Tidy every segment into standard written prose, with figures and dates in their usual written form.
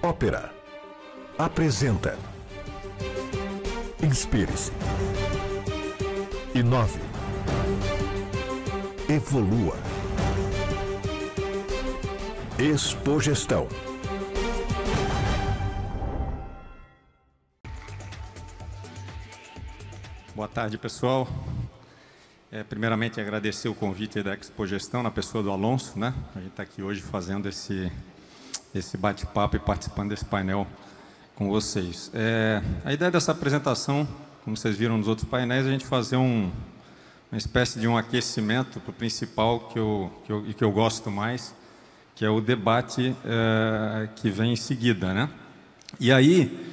Ópera apresenta Inspire-se, Inove, Evolua, Expogestão. Boa tarde, pessoal. Primeiramente, agradecer o convite da Expogestão, na pessoa do Alonso, né? A gente está aqui hoje fazendo esse bate-papo e participando desse painel com vocês. A ideia dessa apresentação, como vocês viram nos outros painéis, é a gente fazer uma espécie de um aquecimento para o principal que eu gosto mais, que é o debate que vem em seguida, né? E aí,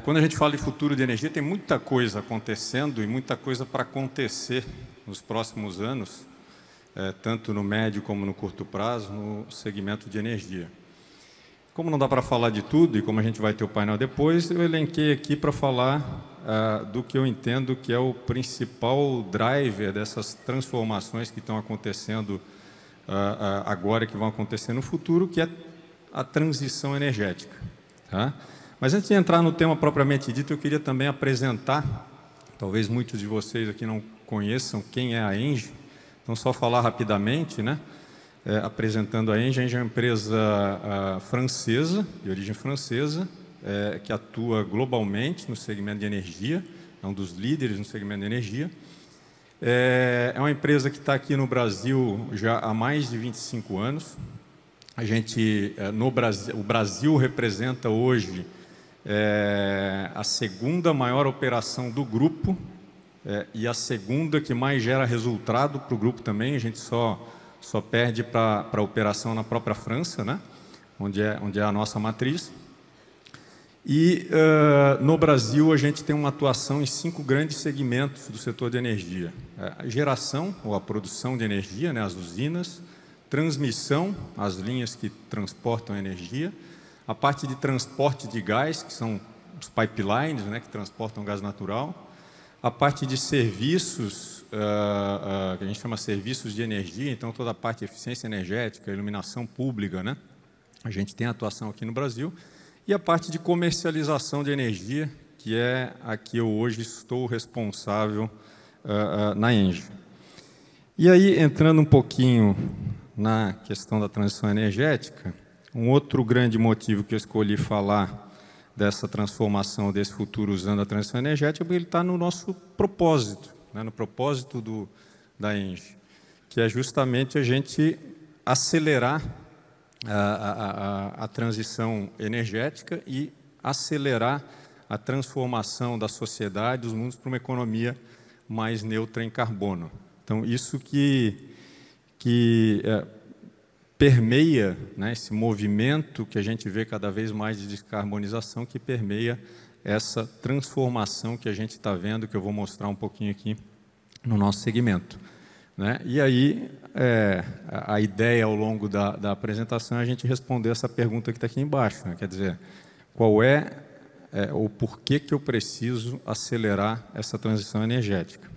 quando a gente fala de futuro de energia, tem muita coisa acontecendo e muita coisa para acontecer nos próximos anos, tanto no médio como no curto prazo, no segmento de energia. Como não dá para falar de tudo, e como a gente vai ter o painel depois, eu elenquei aqui para falar do que eu entendo que é o principal driver dessas transformações que estão acontecendo agora, que vão acontecer no futuro, que é a transição energética. Tá? Mas antes de entrar no tema propriamente dito, eu queria também apresentar, talvez muitos de vocês aqui não conheçam quem é a ENGIE, então só falar rapidamente, né? Apresentando a ENGIE. A ENGIE é uma empresa francesa, de origem francesa, que atua globalmente no segmento de energia, é um dos líderes no segmento de energia. É uma empresa que está aqui no Brasil já há mais de 25 anos. A gente, o Brasil representa hoje a segunda maior operação do grupo e a segunda que mais gera resultado para o grupo também. A gente só perde para a operação na própria França, né? onde é a nossa matriz. E no Brasil a gente tem uma atuação em 5 grandes segmentos do setor de energia: a geração ou a produção de energia, né? As usinas; transmissão, as linhas que transportam energia; a parte de transporte de gás, que são os pipelines, né? Que transportam gás natural; a parte de serviços, que a gente chama serviços de energia, então toda a parte de eficiência energética, iluminação pública, né? A gente tem atuação aqui no Brasil; e a parte de comercialização de energia, que é a que eu hoje estou responsável na ENGIE. E aí, entrando um pouquinho na questão da transição energética, um outro grande motivo que eu escolhi falar dessa transformação, desse futuro usando a transição energética, porque ele está no nosso propósito, né, no propósito da ENGIE, que é justamente a gente acelerar a transição energética e acelerar a transformação da sociedade, dos mundos, para uma economia mais neutra em carbono. Então, isso que permeia, né, esse movimento que a gente vê cada vez mais de descarbonização, que permeia essa transformação que a gente está vendo, que eu vou mostrar um pouquinho aqui no nosso segmento. Né? E aí, a ideia ao longo da apresentação é a gente responder essa pergunta que está aqui embaixo, né? Quer dizer, qual é o porquê que eu preciso acelerar essa transição energética.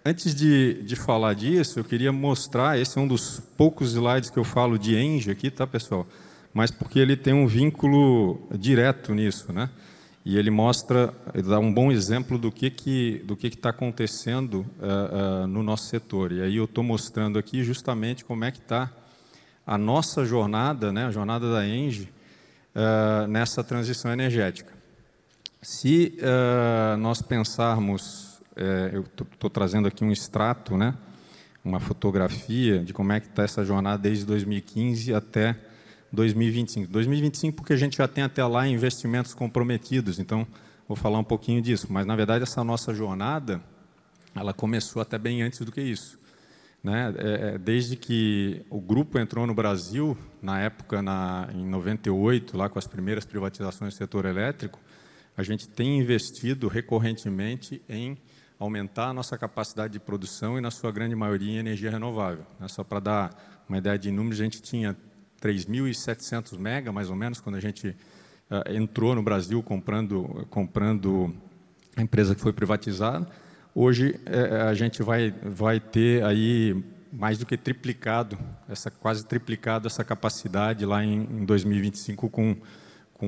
Antes de falar disso, eu queria mostrar, esse é um dos poucos slides que eu falo de ENGIE aqui, tá, pessoal? Mas porque ele tem um vínculo direto nisso, né? E ele mostra, ele dá um bom exemplo do que está acontecendo no nosso setor. E aí eu estou mostrando aqui justamente como é que está a nossa jornada, né, a jornada da ENGIE, nessa transição energética. Se nós pensarmos, eu estou trazendo aqui um extrato, né, uma fotografia de como é que está essa jornada desde 2015 até 2025. 2025 porque a gente já tem até lá investimentos comprometidos, então vou falar um pouquinho disso. Mas, na verdade, essa nossa jornada, ela começou até bem antes do que isso. Né? Desde que o grupo entrou no Brasil, na época, em 98, lá com as primeiras privatizações do setor elétrico, a gente tem investido recorrentemente em aumentar a nossa capacidade de produção e, na sua grande maioria, em energia renovável. Né? Só para dar uma ideia de números, a gente tinha 3.700 mega, mais ou menos, quando a gente entrou no Brasil comprando a empresa que foi privatizada. Hoje a gente vai ter aí mais do que triplicado, quase triplicado essa capacidade lá em 2025 com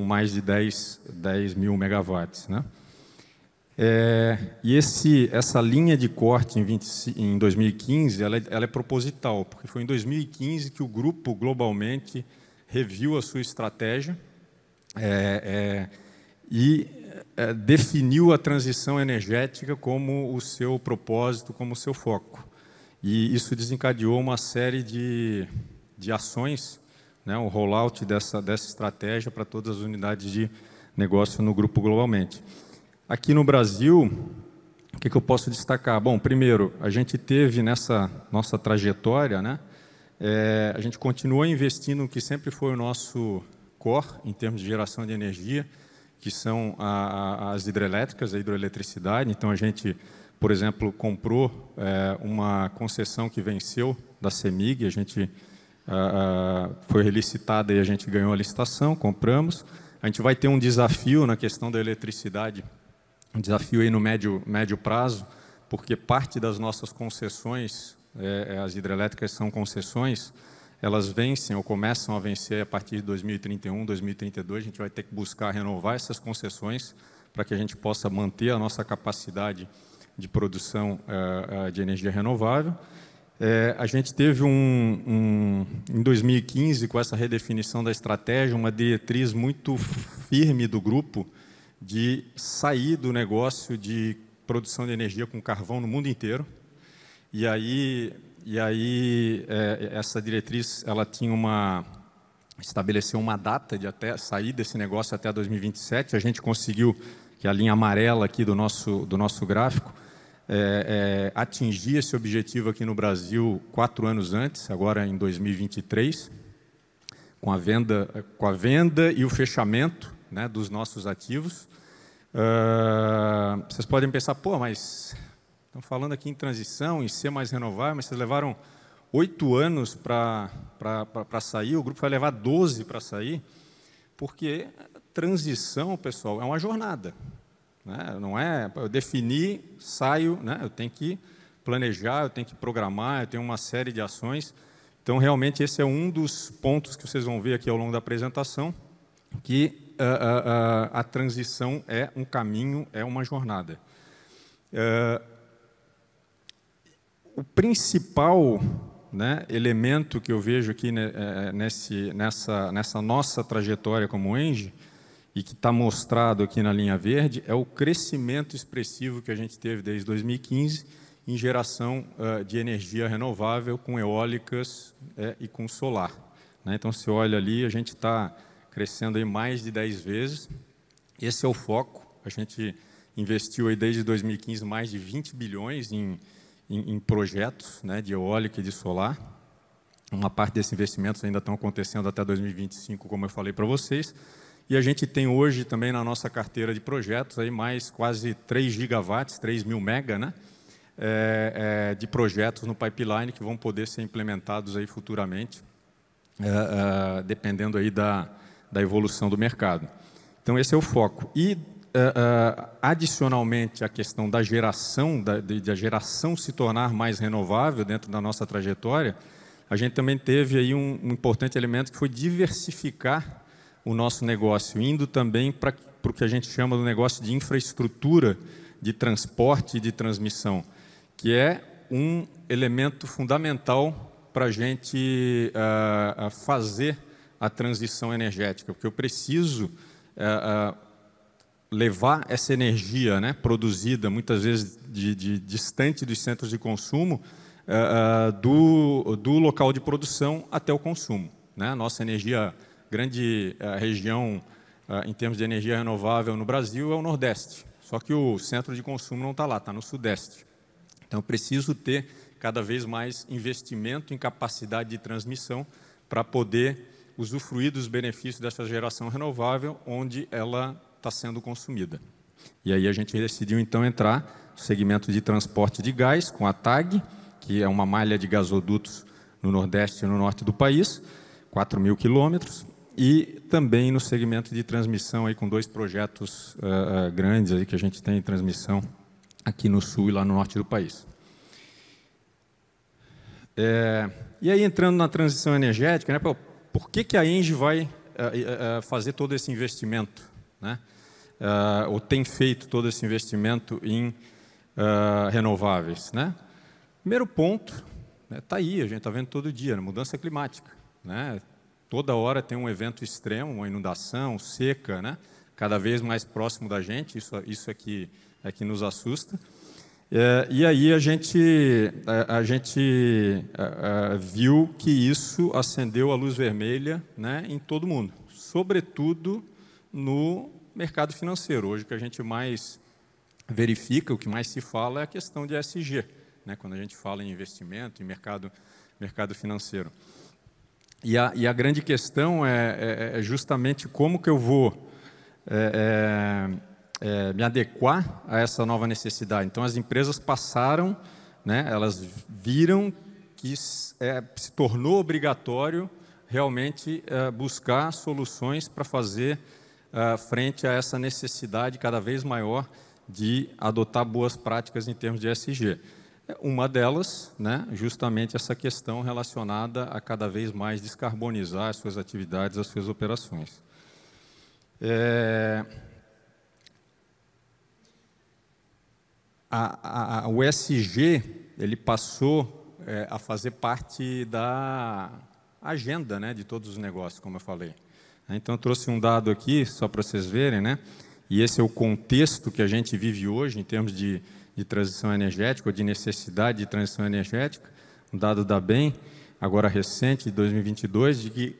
mais de 10 mil megawatts, né? E essa linha de corte em 2015, ela é proposital, porque foi em 2015 que o grupo globalmente reviu a sua estratégia e definiu a transição energética como o seu propósito, como o seu foco. E isso desencadeou uma série de ações, né, o rollout dessa estratégia para todas as unidades de negócio no grupo globalmente. Aqui no Brasil, o que eu posso destacar? Bom, primeiro, a gente teve nessa nossa trajetória, né, a gente continua investindo no que sempre foi o nosso core, em termos de geração de energia, que são as hidrelétricas, a hidroeletricidade. Então, a gente, por exemplo, comprou uma concessão que venceu da CEMIG, a gente foi relicitada e a gente ganhou a licitação, compramos. A gente vai ter um desafio na questão da eletricidade, um desafio aí no médio prazo, porque parte das nossas concessões, as hidrelétricas são concessões, elas vencem ou começam a vencer a partir de 2031, 2032. A gente vai ter que buscar renovar essas concessões para que a gente possa manter a nossa capacidade de produção de energia renovável. A gente teve em 2015, com essa redefinição da estratégia, uma diretriz muito firme do grupo de sair do negócio de produção de energia com carvão no mundo inteiro. E aí essa diretriz, ela estabeleceu uma data de até sair desse negócio até 2027. A gente conseguiu, que é a linha amarela aqui do nosso gráfico, atingir esse objetivo aqui no Brasil 4 anos antes, agora em 2023, com a venda e o fechamento, né, dos nossos ativos. Vocês podem pensar, pô, mas estão falando aqui em transição, em ser mais renovável, mas vocês levaram 8 anos para sair, o grupo vai levar 12 para sair, porque transição, pessoal, é uma jornada. Né? Não é, eu defini, saio, né? Eu tenho que planejar, eu tenho que programar, eu tenho uma série de ações. Então, realmente, esse é um dos pontos que vocês vão ver aqui ao longo da apresentação, que a transição é um caminho, é uma jornada. O principal, né, elemento que eu vejo aqui nessa nossa trajetória como ENGIE, e que está mostrado aqui na linha verde, é o crescimento expressivo que a gente teve desde 2015 em geração de energia renovável com eólicas e com solar. Né? Então, se olha ali, a gente está crescendo aí mais de 10 vezes. Esse é o foco. A gente investiu aí desde 2015 mais de 20 bilhões em projetos, né, de eólica e de solar. Uma parte desses investimentos ainda estão acontecendo até 2025, como eu falei para vocês. E a gente tem hoje também na nossa carteira de projetos aí mais quase 3 gigawatts, 3 mil mega, né, de projetos no pipeline que vão poder ser implementados aí futuramente, dependendo aí da evolução do mercado. Então, esse é o foco. E, adicionalmente, a questão da geração, da geração se tornar mais renovável dentro da nossa trajetória, a gente também teve aí um importante elemento que foi diversificar o nosso negócio, indo também para o que a gente chama do negócio de infraestrutura de transporte e de transmissão, que é um elemento fundamental para a gente fazer a transição energética, porque eu preciso levar essa energia, né, produzida muitas vezes distante dos centros de consumo, do local de produção até o consumo. Né? A nossa energia, grande região em termos de energia renovável no Brasil é o Nordeste, só que o centro de consumo não está lá, está no Sudeste. Então, eu preciso ter cada vez mais investimento em capacidade de transmissão para poder usufruir dos benefícios dessa geração renovável onde ela está sendo consumida. E aí a gente decidiu, então, entrar no segmento de transporte de gás, com a TAG, que é uma malha de gasodutos no Nordeste e no Norte do país, 4.000 quilômetros, e também no segmento de transmissão, aí, com 2 projetos grandes aí, que a gente tem em transmissão aqui no Sul e lá no Norte do país. E aí, entrando na transição energética, né, por que a ENGIE vai fazer todo esse investimento, né? Ou tem feito todo esse investimento em renováveis, né? Primeiro ponto, está aí, a gente está vendo todo dia, né, mudança climática, né? Toda hora tem um evento extremo, uma inundação, seca, né? Cada vez mais próximo da gente, isso é que nos assusta. E aí a gente viu que isso acendeu a luz vermelha, né, em todo mundo, sobretudo no mercado financeiro. Hoje o que a gente mais verifica, o que mais se fala é a questão de ESG, né, quando a gente fala em investimento, em mercado financeiro. E a grande questão é justamente como que eu vou me adequar a essa nova necessidade. Então, as empresas passaram, né, elas viram que se tornou obrigatório realmente buscar soluções para fazer frente a essa necessidade cada vez maior de adotar boas práticas em termos de ESG. Uma delas, né, justamente essa questão relacionada a cada vez mais descarbonizar as suas atividades, as suas operações. O ESG ele passou a fazer parte da agenda, né, de todos os negócios, como eu falei. Então, eu trouxe um dado aqui, só para vocês verem, né, e esse é o contexto que a gente vive hoje, em termos de transição energética, ou de necessidade de transição energética, um dado da BEM, agora recente, de 2022, de que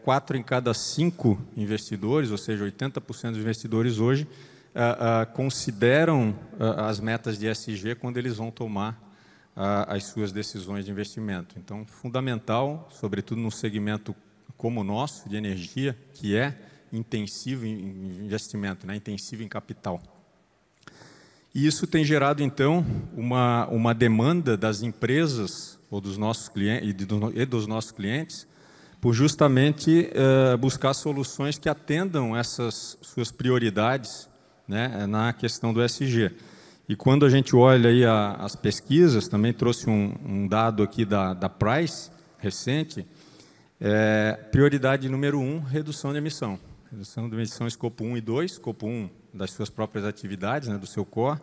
4 em cada 5 investidores, ou seja, 80% dos investidores hoje, consideram as metas de ESG quando eles vão tomar as suas decisões de investimento. Então, fundamental, sobretudo num segmento como o nosso, de energia, que é intensivo em investimento, né, intensivo em capital. E isso tem gerado, então, uma demanda das empresas ou dos nossos clientes, e dos nossos clientes por justamente buscar soluções que atendam essas suas prioridades, né, na questão do ESG. E quando a gente olha aí as pesquisas, também trouxe um dado aqui da Price, recente, prioridade número 1, redução de emissão. Redução de emissão escopo 1 e 2, escopo 1 das suas próprias atividades, né, do seu core,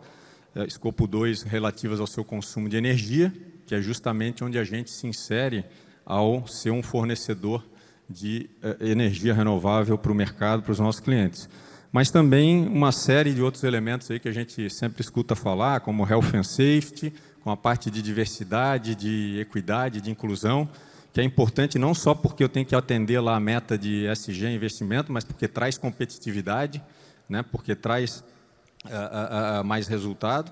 escopo 2 relativas ao seu consumo de energia, que é justamente onde a gente se insere ao ser um fornecedor de energia renovável para o mercado, para os nossos clientes. Mas também uma série de outros elementos aí que a gente sempre escuta falar, como Health and Safety, com a parte de diversidade, de equidade, de inclusão, que é importante não só porque eu tenho que atender lá a meta de ESG investimento, mas porque traz competitividade, né, porque traz mais resultado.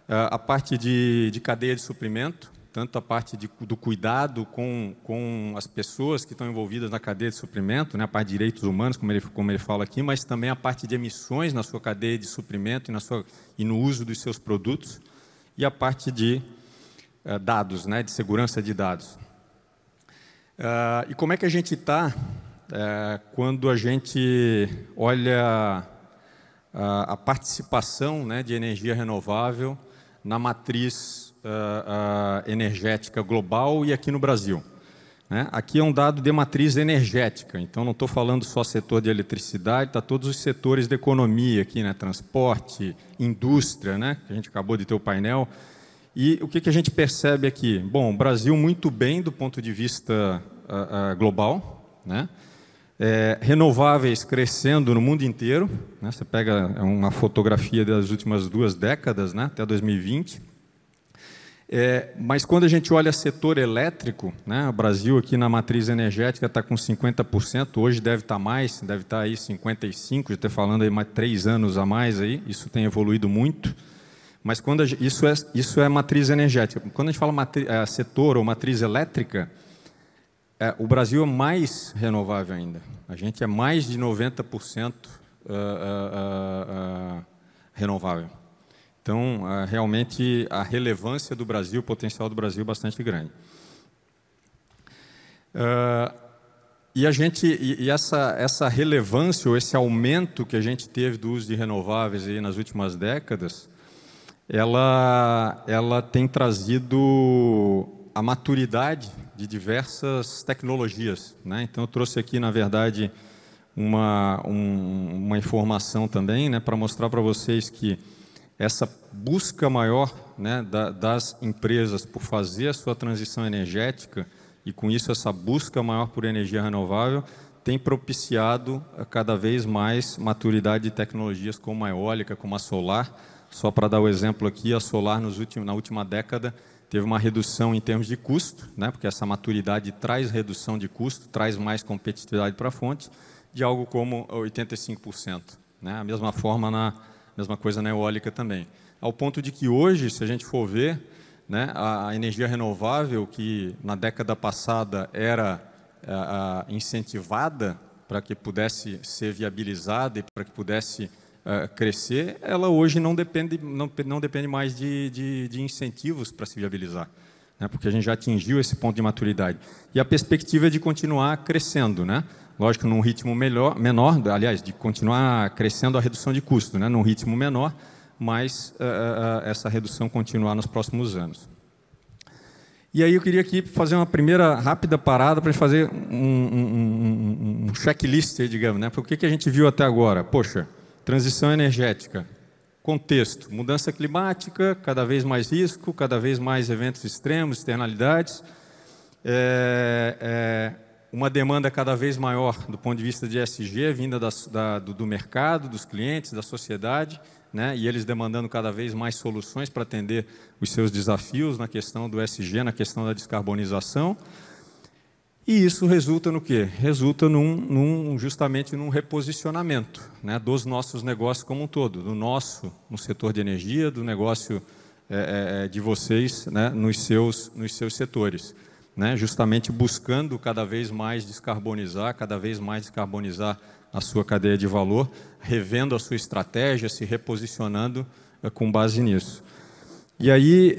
A parte de cadeia de suprimento, tanto a parte do cuidado com as pessoas que estão envolvidas na cadeia de suprimento, né, a parte de direitos humanos, como ele fala aqui, mas também a parte de emissões na sua cadeia de suprimento e no uso dos seus produtos, e a parte de dados, né, de segurança de dados. E como é que a gente está quando a gente olha a participação, né, de energia renovável na matriz energética global e aqui no Brasil? Né? Aqui é um dado de matriz energética, então não estou falando só setor de eletricidade, está todos os setores da economia aqui, né? Transporte, indústria, né? Que a gente acabou de ter o painel. E o que a gente percebe aqui? Bom, o Brasil muito bem do ponto de vista global, né? Renováveis crescendo no mundo inteiro, né? Você pega uma fotografia das últimas 2 décadas, né? Até 2020. Mas quando a gente olha setor elétrico, né? O Brasil aqui na matriz energética está com 50%, hoje deve estar mais, deve estar aí 55%, já estou falando aí mais 3 anos a mais, aí, isso tem evoluído muito. Mas quando isso é matriz energética. Quando a gente fala setor ou matriz elétrica, o Brasil é mais renovável ainda. A gente é mais de 90% renovável. Então, realmente, a relevância do Brasil, o potencial do Brasil é bastante grande. E essa relevância, ou esse aumento que a gente teve do uso de renováveis aí nas últimas décadas, ela tem trazido a maturidade de diversas tecnologias, né? Então, eu trouxe aqui, na verdade, uma informação também, né, para mostrar para vocês que essa busca maior, né, das empresas por fazer a sua transição energética e, com isso, essa busca maior por energia renovável tem propiciado cada vez mais maturidade de tecnologias como a eólica, como a solar. Só para dar o exemplo aqui, a solar na última década teve uma redução em termos de custo, né, porque essa maturidade traz redução de custo, traz mais competitividade para a fonte, de algo como 85%. Né? A mesma coisa na eólica também. Ao ponto de que hoje, se a gente for ver, né, a energia renovável, que na década passada era incentivada para que pudesse ser viabilizada e para que pudesse crescer, ela hoje não depende mais de incentivos para se viabilizar, né, porque a gente já atingiu esse ponto de maturidade. E a perspectiva é de continuar crescendo, né? Lógico, num ritmo menor, aliás, de continuar crescendo a redução de custo, né, num ritmo menor, mas essa redução continuar nos próximos anos. E aí eu queria aqui fazer uma primeira rápida parada para a gente fazer um checklist, digamos, né? Porque o que a gente viu até agora? Poxa, transição energética, contexto, mudança climática, cada vez mais risco, cada vez mais eventos extremos, externalidades, uma demanda cada vez maior do ponto de vista de ESG, vinda do mercado, dos clientes, da sociedade, né, e eles demandando cada vez mais soluções para atender os seus desafios na questão do ESG, na questão da descarbonização. E isso resulta no quê? Resulta justamente num reposicionamento, né, dos nossos negócios como um todo, no setor de energia, do negócio de vocês, né, nos seus setores, né, justamente buscando cada vez mais descarbonizar a sua cadeia de valor, revendo a sua estratégia, se reposicionando com base nisso. E aí,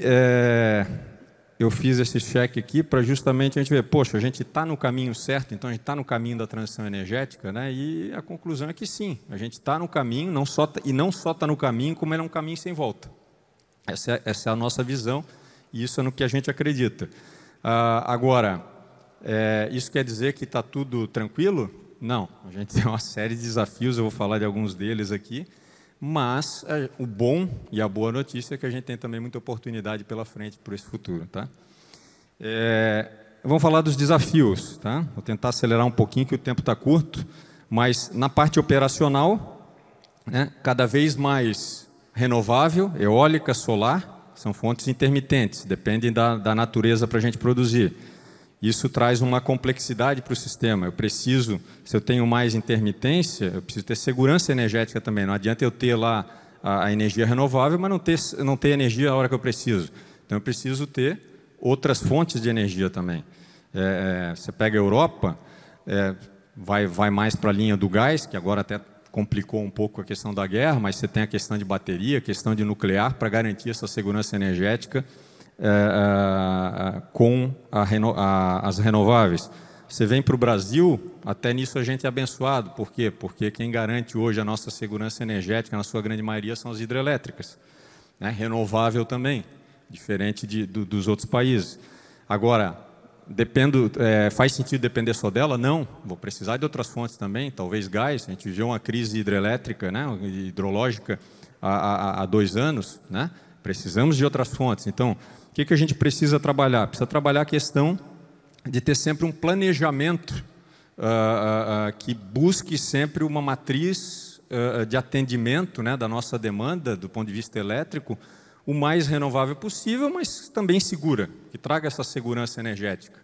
eu fiz esse check aqui para justamente a gente ver, poxa, a gente está no caminho certo, então a gente está no caminho da transição energética, né? E a conclusão é que sim, a gente está no caminho, não só está no caminho, como ele é um caminho sem volta. Essa é a nossa visão e isso é no que a gente acredita. Agora, isso quer dizer que está tudo tranquilo? Não, a gente tem uma série de desafios, eu vou falar de alguns deles aqui, mas o bom e a boa notícia é que a gente tem também muita oportunidade pela frente para esse futuro. Tá? Vamos falar dos desafios. Tá? Vou tentar acelerar um pouquinho, que o tempo está curto, mas na parte operacional, né, cada vez mais renovável, eólica, solar, são fontes intermitentes, dependem da natureza para a gente produzir. Isso traz uma complexidade para o sistema. Se eu tenho mais intermitência, eu preciso ter segurança energética também. Não adianta eu ter lá a energia renovável, mas não ter energia a hora que eu preciso. Então, eu preciso ter outras fontes de energia também. Você pega a Europa, vai mais para a linha do gás, que agora até complicou um pouco a questão da guerra, mas você tem a questão de bateria, a questão de nuclear, para garantir essa segurança energética com as renováveis. Você vem para o Brasil, até nisso a gente é abençoado. Por quê? Porque quem garante hoje a nossa segurança energética, na sua grande maioria, são as hidrelétricas. Né? Renovável também, diferente dos outros países. Agora, faz sentido depender só dela? Não, vou precisar de outras fontes também, talvez gás. A gente viveu uma crise hidrelétrica, né, hidrológica há 2 anos, né? Precisamos de outras fontes. Então, o que a gente precisa trabalhar? Precisa trabalhar a questão de ter sempre um planejamento que busque sempre uma matriz de atendimento, né, da nossa demanda, do ponto de vista elétrico, o mais renovável possível, mas também segura, que traga essa segurança energética.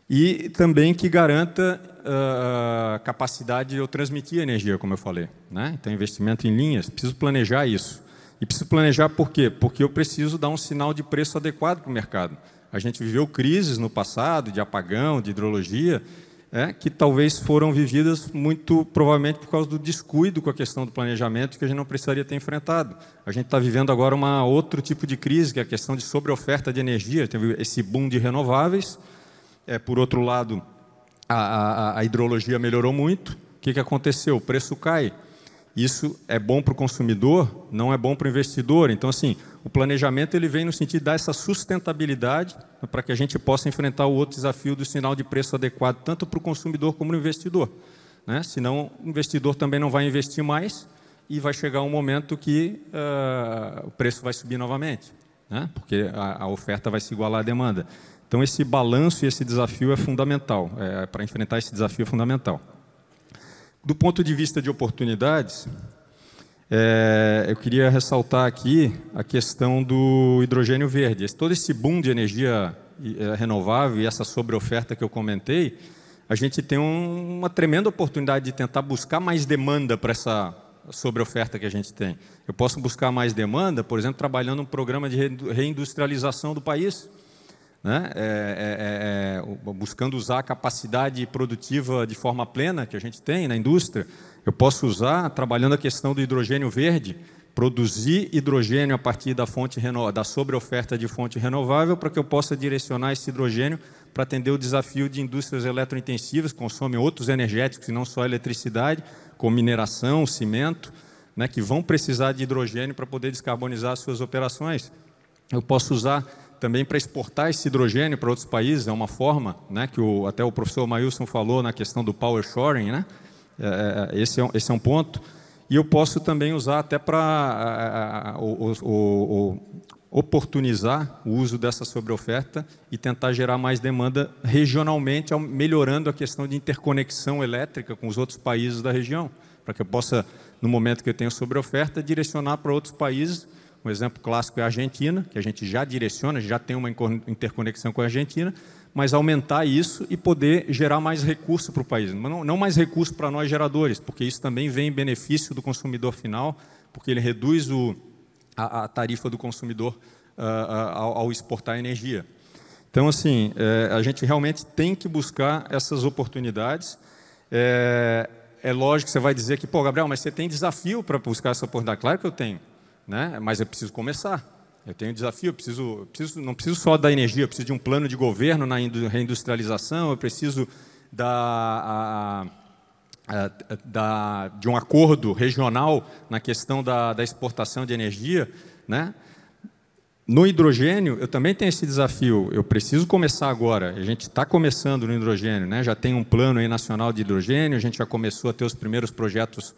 E também que garanta a capacidade de eu transmitir energia, como eu falei. Né? Então, investimento em linhas, preciso planejar isso. E preciso planejar por quê? Porque eu preciso dar um sinal de preço adequado para o mercado. A gente viveu crises no passado, de apagão, de hidrologia, que talvez foram vividas muito provavelmente por causa do descuido com a questão do planejamento que a gente não precisaria ter enfrentado. A gente está vivendo agora outro tipo de crise, que é a questão de sobreoferta de energia. Teve esse boom de renováveis. Por outro lado, a hidrologia melhorou muito. O que aconteceu? O preço cai. Isso é bom para o consumidor, não é bom para o investidor. Então, assim, o planejamento ele vem no sentido de dar essa sustentabilidade para que a gente possa enfrentar o outro desafio do sinal de preço adequado, tanto para o consumidor como para o investidor, né? Senão o investidor também não vai investir mais e vai chegar um momento que o preço vai subir novamente, né? Porque a oferta vai se igualar à demanda. Então, esse balanço e esse desafio é fundamental, para enfrentar esse desafio é fundamental. Do ponto de vista de oportunidades, eu queria ressaltar aqui a questão do hidrogênio verde. Todo esse boom de energia renovável e essa sobreoferta que eu comentei, a gente tem uma tremenda oportunidade de tentar buscar mais demanda para essa sobreoferta que a gente tem. Eu posso buscar mais demanda, por exemplo, trabalhando um programa de reindustrialização do país, né? Buscando usar a capacidade produtiva de forma plena que a gente tem na indústria. Eu posso usar, trabalhando a questão do hidrogênio verde, produzir hidrogênio a partir da sobreoferta de fonte renovável, para que eu possa direcionar esse hidrogênio para atender o desafio de indústrias eletrointensivas, que consomem outros energéticos e não só eletricidade, como mineração, cimento, né, que vão precisar de hidrogênio para poder descarbonizar as suas operações. Eu posso usar também para exportar esse hidrogênio para outros países, é uma forma, né, que até o professor Mailson falou na questão do power shoring, né? Esse é um ponto. E eu posso também usar até para oportunizar o uso dessa sobreoferta e tentar gerar mais demanda regionalmente, melhorando a questão de interconexão elétrica com os outros países da região, para que eu possa, no momento que eu tenho sobreoferta, direcionar para outros países. Um exemplo clássico é a Argentina, que a gente já direciona, já tem uma interconexão com a Argentina, mas aumentar isso e poder gerar mais recurso para o país. Não mais recurso para nós geradores, porque isso também vem em benefício do consumidor final, porque ele reduz a tarifa do consumidor ao exportar energia. Então, assim, a gente realmente tem que buscar essas oportunidades. É lógico que você vai dizer que, pô, Gabriel, mas você tem desafio para buscar essa oportunidade. Claro que eu tenho, né? Mas eu preciso começar. Eu tenho um desafio, não preciso só da energia, eu preciso de um plano de governo na reindustrialização, eu preciso de um acordo regional na questão da exportação de energia, né? No hidrogênio, eu também tenho esse desafio, eu preciso começar agora, a gente está começando no hidrogênio, né? Já tem um plano aí nacional de hidrogênio, a gente já começou a ter os primeiros projetos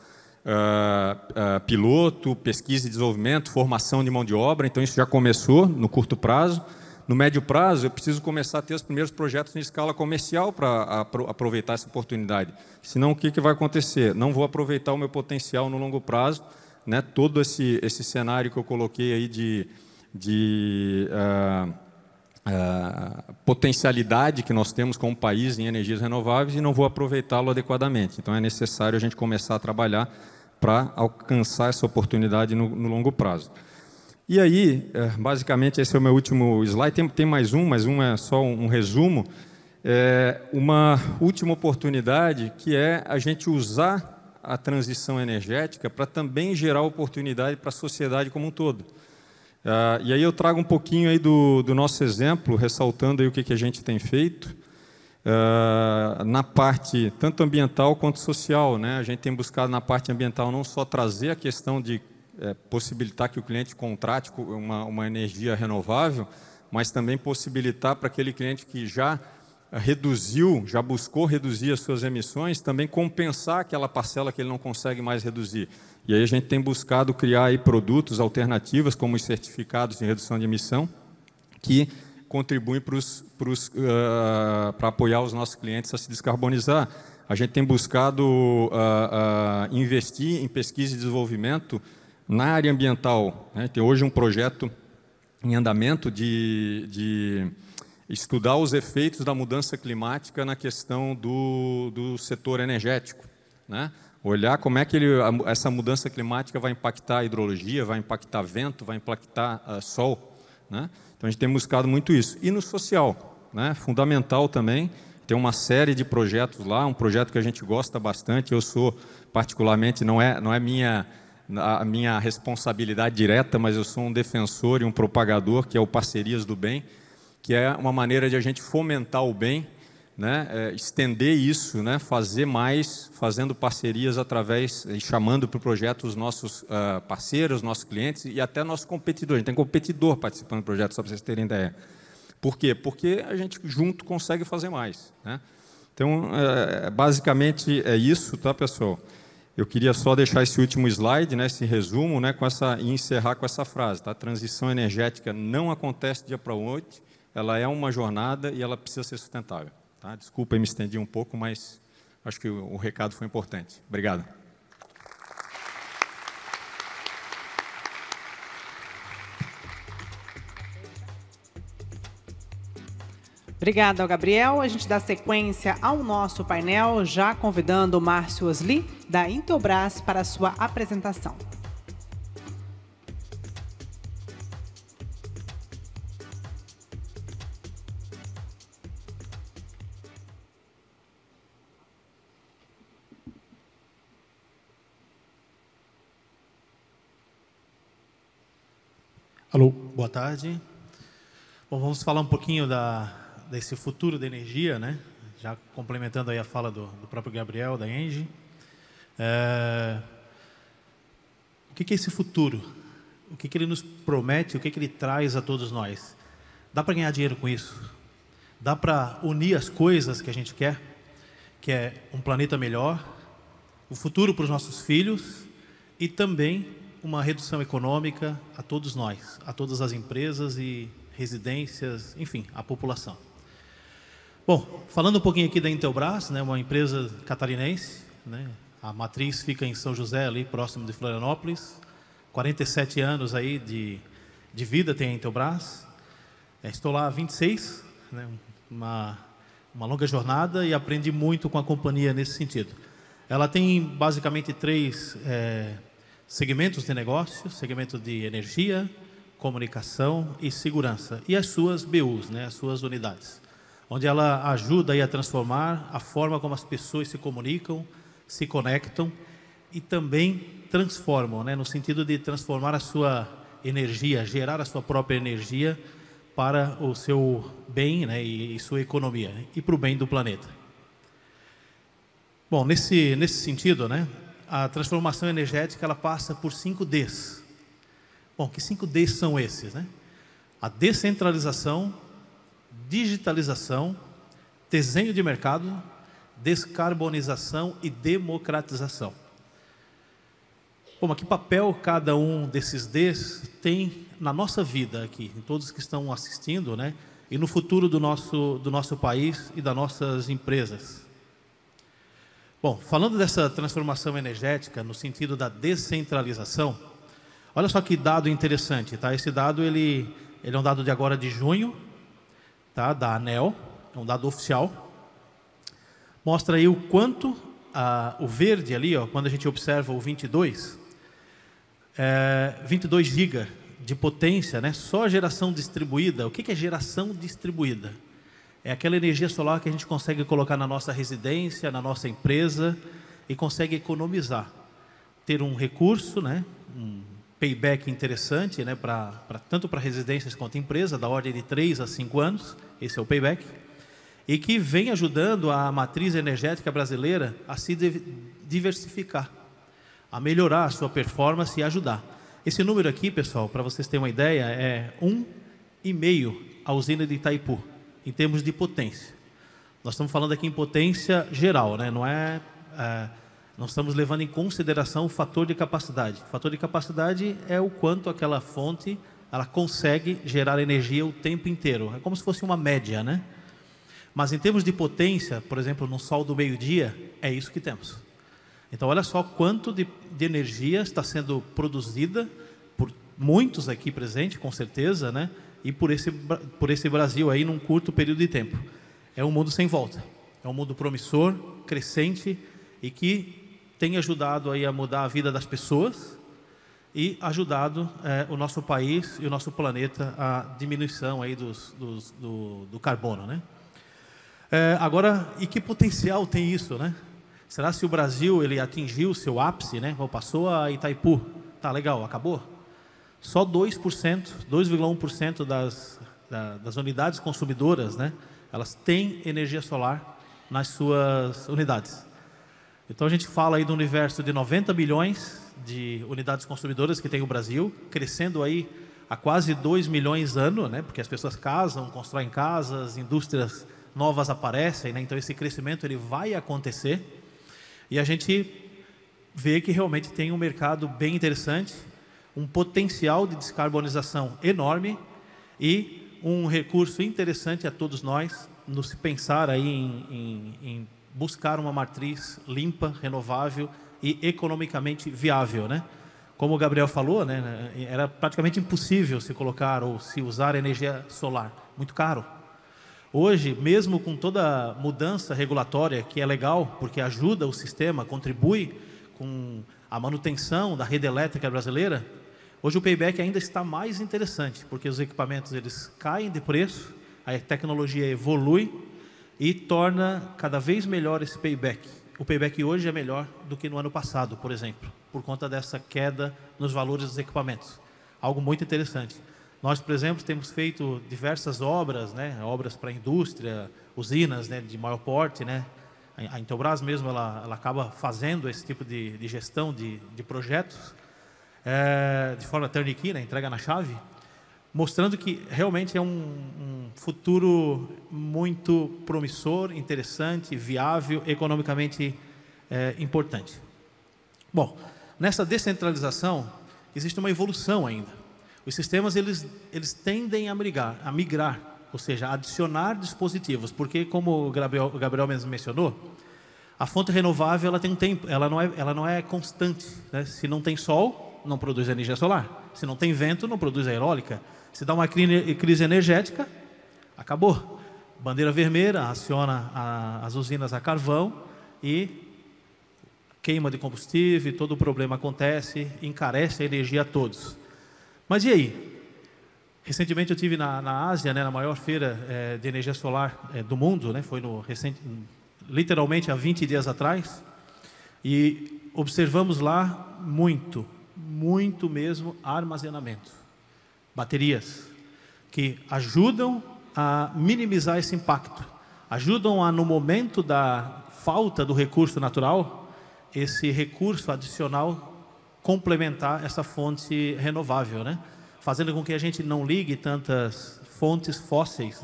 piloto, pesquisa e desenvolvimento, formação de mão de obra, então isso já começou no curto prazo. No médio prazo, eu preciso começar a ter os primeiros projetos em escala comercial para aproveitar essa oportunidade. Senão, o que vai acontecer? Não vou aproveitar o meu potencial no longo prazo, né? Todo esse cenário que eu coloquei aí de potencialidade que nós temos como país em energias renováveis e não vou aproveitá-lo adequadamente. Então, é necessário a gente começar a trabalhar para alcançar essa oportunidade no longo prazo. E aí, basicamente, esse é o meu último slide. Tem mais um, mas um é só um resumo. Uma última oportunidade, que é a gente usar a transição energética para também gerar oportunidade para a sociedade como um todo. E aí eu trago um pouquinho aí do nosso exemplo, ressaltando aí o que a gente tem feito, na parte tanto ambiental quanto social, né? A gente tem buscado na parte ambiental não só trazer a questão de possibilitar que o cliente contrate uma energia renovável, mas também possibilitar para aquele cliente que já buscou reduzir as suas emissões, também compensar aquela parcela que ele não consegue mais reduzir. E aí a gente tem buscado criar aí produtos alternativos, como os certificados de redução de emissão, que contribuem para apoiar os nossos clientes a se descarbonizar. A gente tem buscado investir em pesquisa e desenvolvimento na área ambiental, né? Tem hoje um projeto em andamento de estudar os efeitos da mudança climática na questão do setor energético, né? Olhar como é que essa mudança climática vai impactar a hidrologia, vai impactar vento, vai impactar sol, né? Então, a gente tem buscado muito isso. E no social, né? Fundamental também, tem uma série de projetos lá, um projeto que a gente gosta bastante, eu sou particularmente, não é a minha responsabilidade direta, mas eu sou um defensor e um propagador, que é o Parcerias do Bem, que é uma maneira de a gente fomentar o bem, né, estender isso, né, fazer mais, fazendo parcerias através e chamando para o projeto os nossos parceiros, nossos clientes e até nossos competidores. A gente tem competidor participando do projeto, só para vocês terem ideia. Por quê? Porque a gente junto consegue fazer mais, né? Então, basicamente é isso, tá, pessoal? Eu queria só deixar esse último slide, né, esse resumo, né, e encerrar com essa frase, tá? A transição energética não acontece dia para noite, ela é uma jornada e ela precisa ser sustentável. Tá? Desculpa, eu me estendi um pouco, mas acho que o recado foi importante. Obrigado. Obrigada, Gabriel. A gente dá sequência ao nosso painel, já convidando o Márcio Osli, da Intelbras, para a sua apresentação. Alô, boa tarde. Bom, vamos falar um pouquinho desse futuro da energia, né? Já complementando aí a fala do próprio Gabriel, da Engie. O que é esse futuro? O que ele nos promete? O que ele traz a todos nós? Dá para ganhar dinheiro com isso? Dá para unir as coisas que a gente quer? Que é um planeta melhor, o futuro para os nossos filhos e também uma redução econômica a todos nós, a todas as empresas e residências, enfim, a população. Bom, falando um pouquinho aqui da Intelbras, né, uma empresa catarinense, né, a matriz fica em São José, ali próximo de Florianópolis, 47 anos aí de vida tem a Intelbras. Estou lá há 26, né, uma longa jornada e aprendi muito com a companhia nesse sentido. Ela tem basicamente 3 segmentos de negócio: segmento de energia, comunicação e segurança, e as suas BUs, né, as suas unidades, onde ela ajuda aí a transformar a forma como as pessoas se comunicam, se conectam e também transformam, né, no sentido de transformar a sua energia, gerar a sua própria energia para o seu bem, né, e sua economia, e para o bem do planeta. Bom, nesse sentido, né, a transformação energética ela passa por 5 Ds. Bom, que 5 Ds são esses, né? A descentralização, digitalização, desenho de mercado, descarbonização e democratização. Bom, mas que papel cada um desses Ds tem na nossa vida aqui, em todos que estão assistindo, né? E no futuro do nosso país e das nossas empresas? Bom, falando dessa transformação energética no sentido da descentralização, olha só que dado interessante, tá? Esse dado ele é um dado de agora de junho, tá? Da ANEEL, é um dado oficial. Mostra aí o quanto o verde ali, ó, quando a gente observa o 22 GB de potência, né? Só geração distribuída. O que é geração distribuída? É aquela energia solar que a gente consegue colocar na nossa residência, na nossa empresa e consegue economizar. Ter um recurso, né, um payback interessante, né, tanto para residências quanto empresa, da ordem de 3 a 5 anos, esse é o payback, e que vem ajudando a matriz energética brasileira a se diversificar, a melhorar a sua performance e ajudar. Esse número aqui, pessoal, para vocês terem uma ideia, é 1,5 a usina de Itaipu, em termos de potência. Nós estamos falando aqui em potência geral, né? Não estamos levando em consideração o fator de capacidade. O fator de capacidade é o quanto aquela fonte ela consegue gerar energia o tempo inteiro. É como se fosse uma média, né? Mas em termos de potência, por exemplo, no sol do meio-dia, é isso que temos. Então, olha só quanto de energia está sendo produzida por muitos aqui presentes, com certeza, né? E por esse Brasil aí num curto período de tempo. É um mundo sem volta. É um mundo promissor, crescente e que tem ajudado aí a mudar a vida das pessoas e ajudado o nosso país e o nosso planeta a diminuição aí do carbono, né? Agora, e que potencial tem isso, né? Será se o Brasil ele atingiu o seu ápice, né? Passou a Itaipu, tá legal, acabou? Só 2%, 2,1% das unidades consumidoras, né, elas têm energia solar nas suas unidades. Então a gente fala aí do universo de 90 milhões de unidades consumidoras que tem o Brasil, crescendo aí a quase 2 milhões ano, né? Porque as pessoas casam, constroem casas, indústrias novas aparecem, né? Então esse crescimento ele vai acontecer e a gente vê que realmente tem um mercado bem interessante, um potencial de descarbonização enorme e um recurso interessante a todos nós, nos pensar aí em buscar uma matriz limpa, renovável e economicamente viável, né? Como o Gabriel falou, né, era praticamente impossível se colocar ou se usar energia solar, muito caro. Hoje, mesmo com toda a mudança regulatória, que é legal, porque ajuda o sistema, contribui com a manutenção da rede elétrica brasileira, hoje o payback ainda está mais interessante, porque os equipamentos eles caem de preço, a tecnologia evolui e torna cada vez melhor esse payback. O payback hoje é melhor do que no ano passado, por exemplo, por conta dessa queda nos valores dos equipamentos. Algo muito interessante. Nós, por exemplo, temos feito diversas obras, né, obras para a indústria, usinas, né, de maior porte, né. A Intelbras mesmo, ela acaba fazendo esse tipo de gestão de projetos, de forma turnkey, né, entrega na chave, mostrando que realmente é um futuro muito promissor, interessante, viável, economicamente importante. Bom, nessa descentralização existe uma evolução ainda. Os sistemas eles tendem a migrar, ou seja, a adicionar dispositivos, porque como o Gabriel mesmo mencionou, a fonte renovável ela tem um tempo, ela não é constante, né? Se não tem sol, não produz energia solar. Se não tem vento, não produz a eólica. Se dá uma crise energética, acabou. Bandeira vermelha, aciona as usinas a carvão e queima de combustível, todo o problema acontece, encarece a energia a todos. Mas e aí? Recentemente eu estive na Ásia, né, na maior feira de energia solar do mundo, né, foi literalmente há 20 dias atrás, e observamos lá muito mesmo armazenamento. Baterias que ajudam a minimizar esse impacto, ajudam a, no momento da falta do recurso natural, esse recurso adicional complementar essa fonte renovável, né? Fazendo com que a gente não ligue tantas fontes fósseis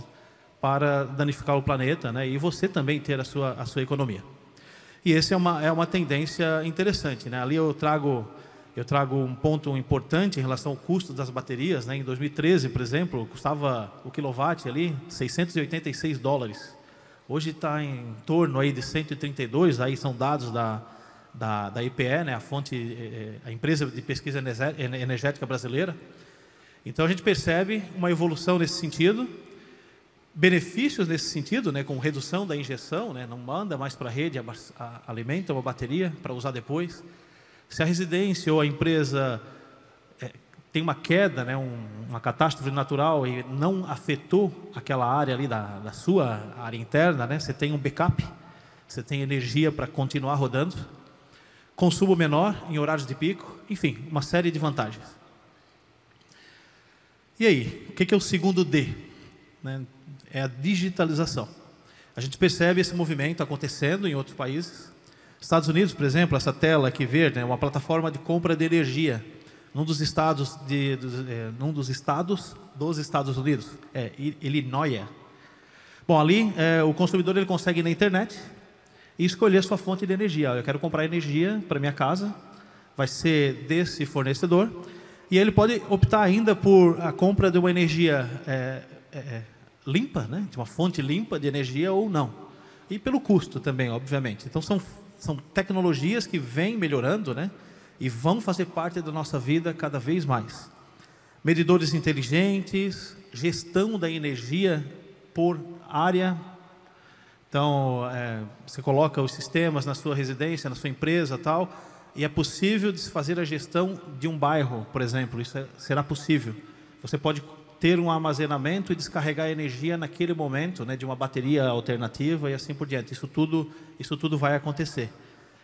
para danificar o planeta, né? E você também ter a sua economia. E essa é uma tendência interessante, né? Ali eu trago um ponto importante em relação ao custo das baterias, né? Em 2013, por exemplo, custava o quilowatt ali $686. Hoje está em torno aí de 132, aí são dados da EPE, né? A empresa de pesquisa energética brasileira. Então a gente percebe uma evolução nesse sentido, benefícios nesse sentido, né? Com redução da injeção, né? Não manda mais para a rede, alimenta uma bateria para usar depois. Se a residência ou a empresa tem uma queda, né, uma catástrofe natural e não afetou aquela área ali da sua área interna, né, você tem um backup, você tem energia para continuar rodando, consumo menor em horários de pico, enfim, uma série de vantagens. E aí, o que é o segundo D? Né? É a digitalização. A gente percebe esse movimento acontecendo em outros países. Estados Unidos, por exemplo, essa tela aqui verde, é uma plataforma de compra de energia num dos estados dos Estados Unidos, Illinois. Bom, ali o consumidor ele consegue ir na internet e escolher a sua fonte de energia. Eu quero comprar energia para minha casa, vai ser desse fornecedor, e ele pode optar ainda por a compra de uma energia limpa, né, de uma fonte limpa de energia ou não. E pelo custo também, obviamente. Então são tecnologias que vêm melhorando, né? E vão fazer parte da nossa vida cada vez mais. Medidores inteligentes, gestão da energia por área. Então, você coloca os sistemas na sua residência, na sua empresa, tal, e é possível fazer a gestão de um bairro, por exemplo. Isso será possível. Você pode ter um armazenamento e descarregar a energia naquele momento, né, de uma bateria alternativa e assim por diante. Isso tudo vai acontecer.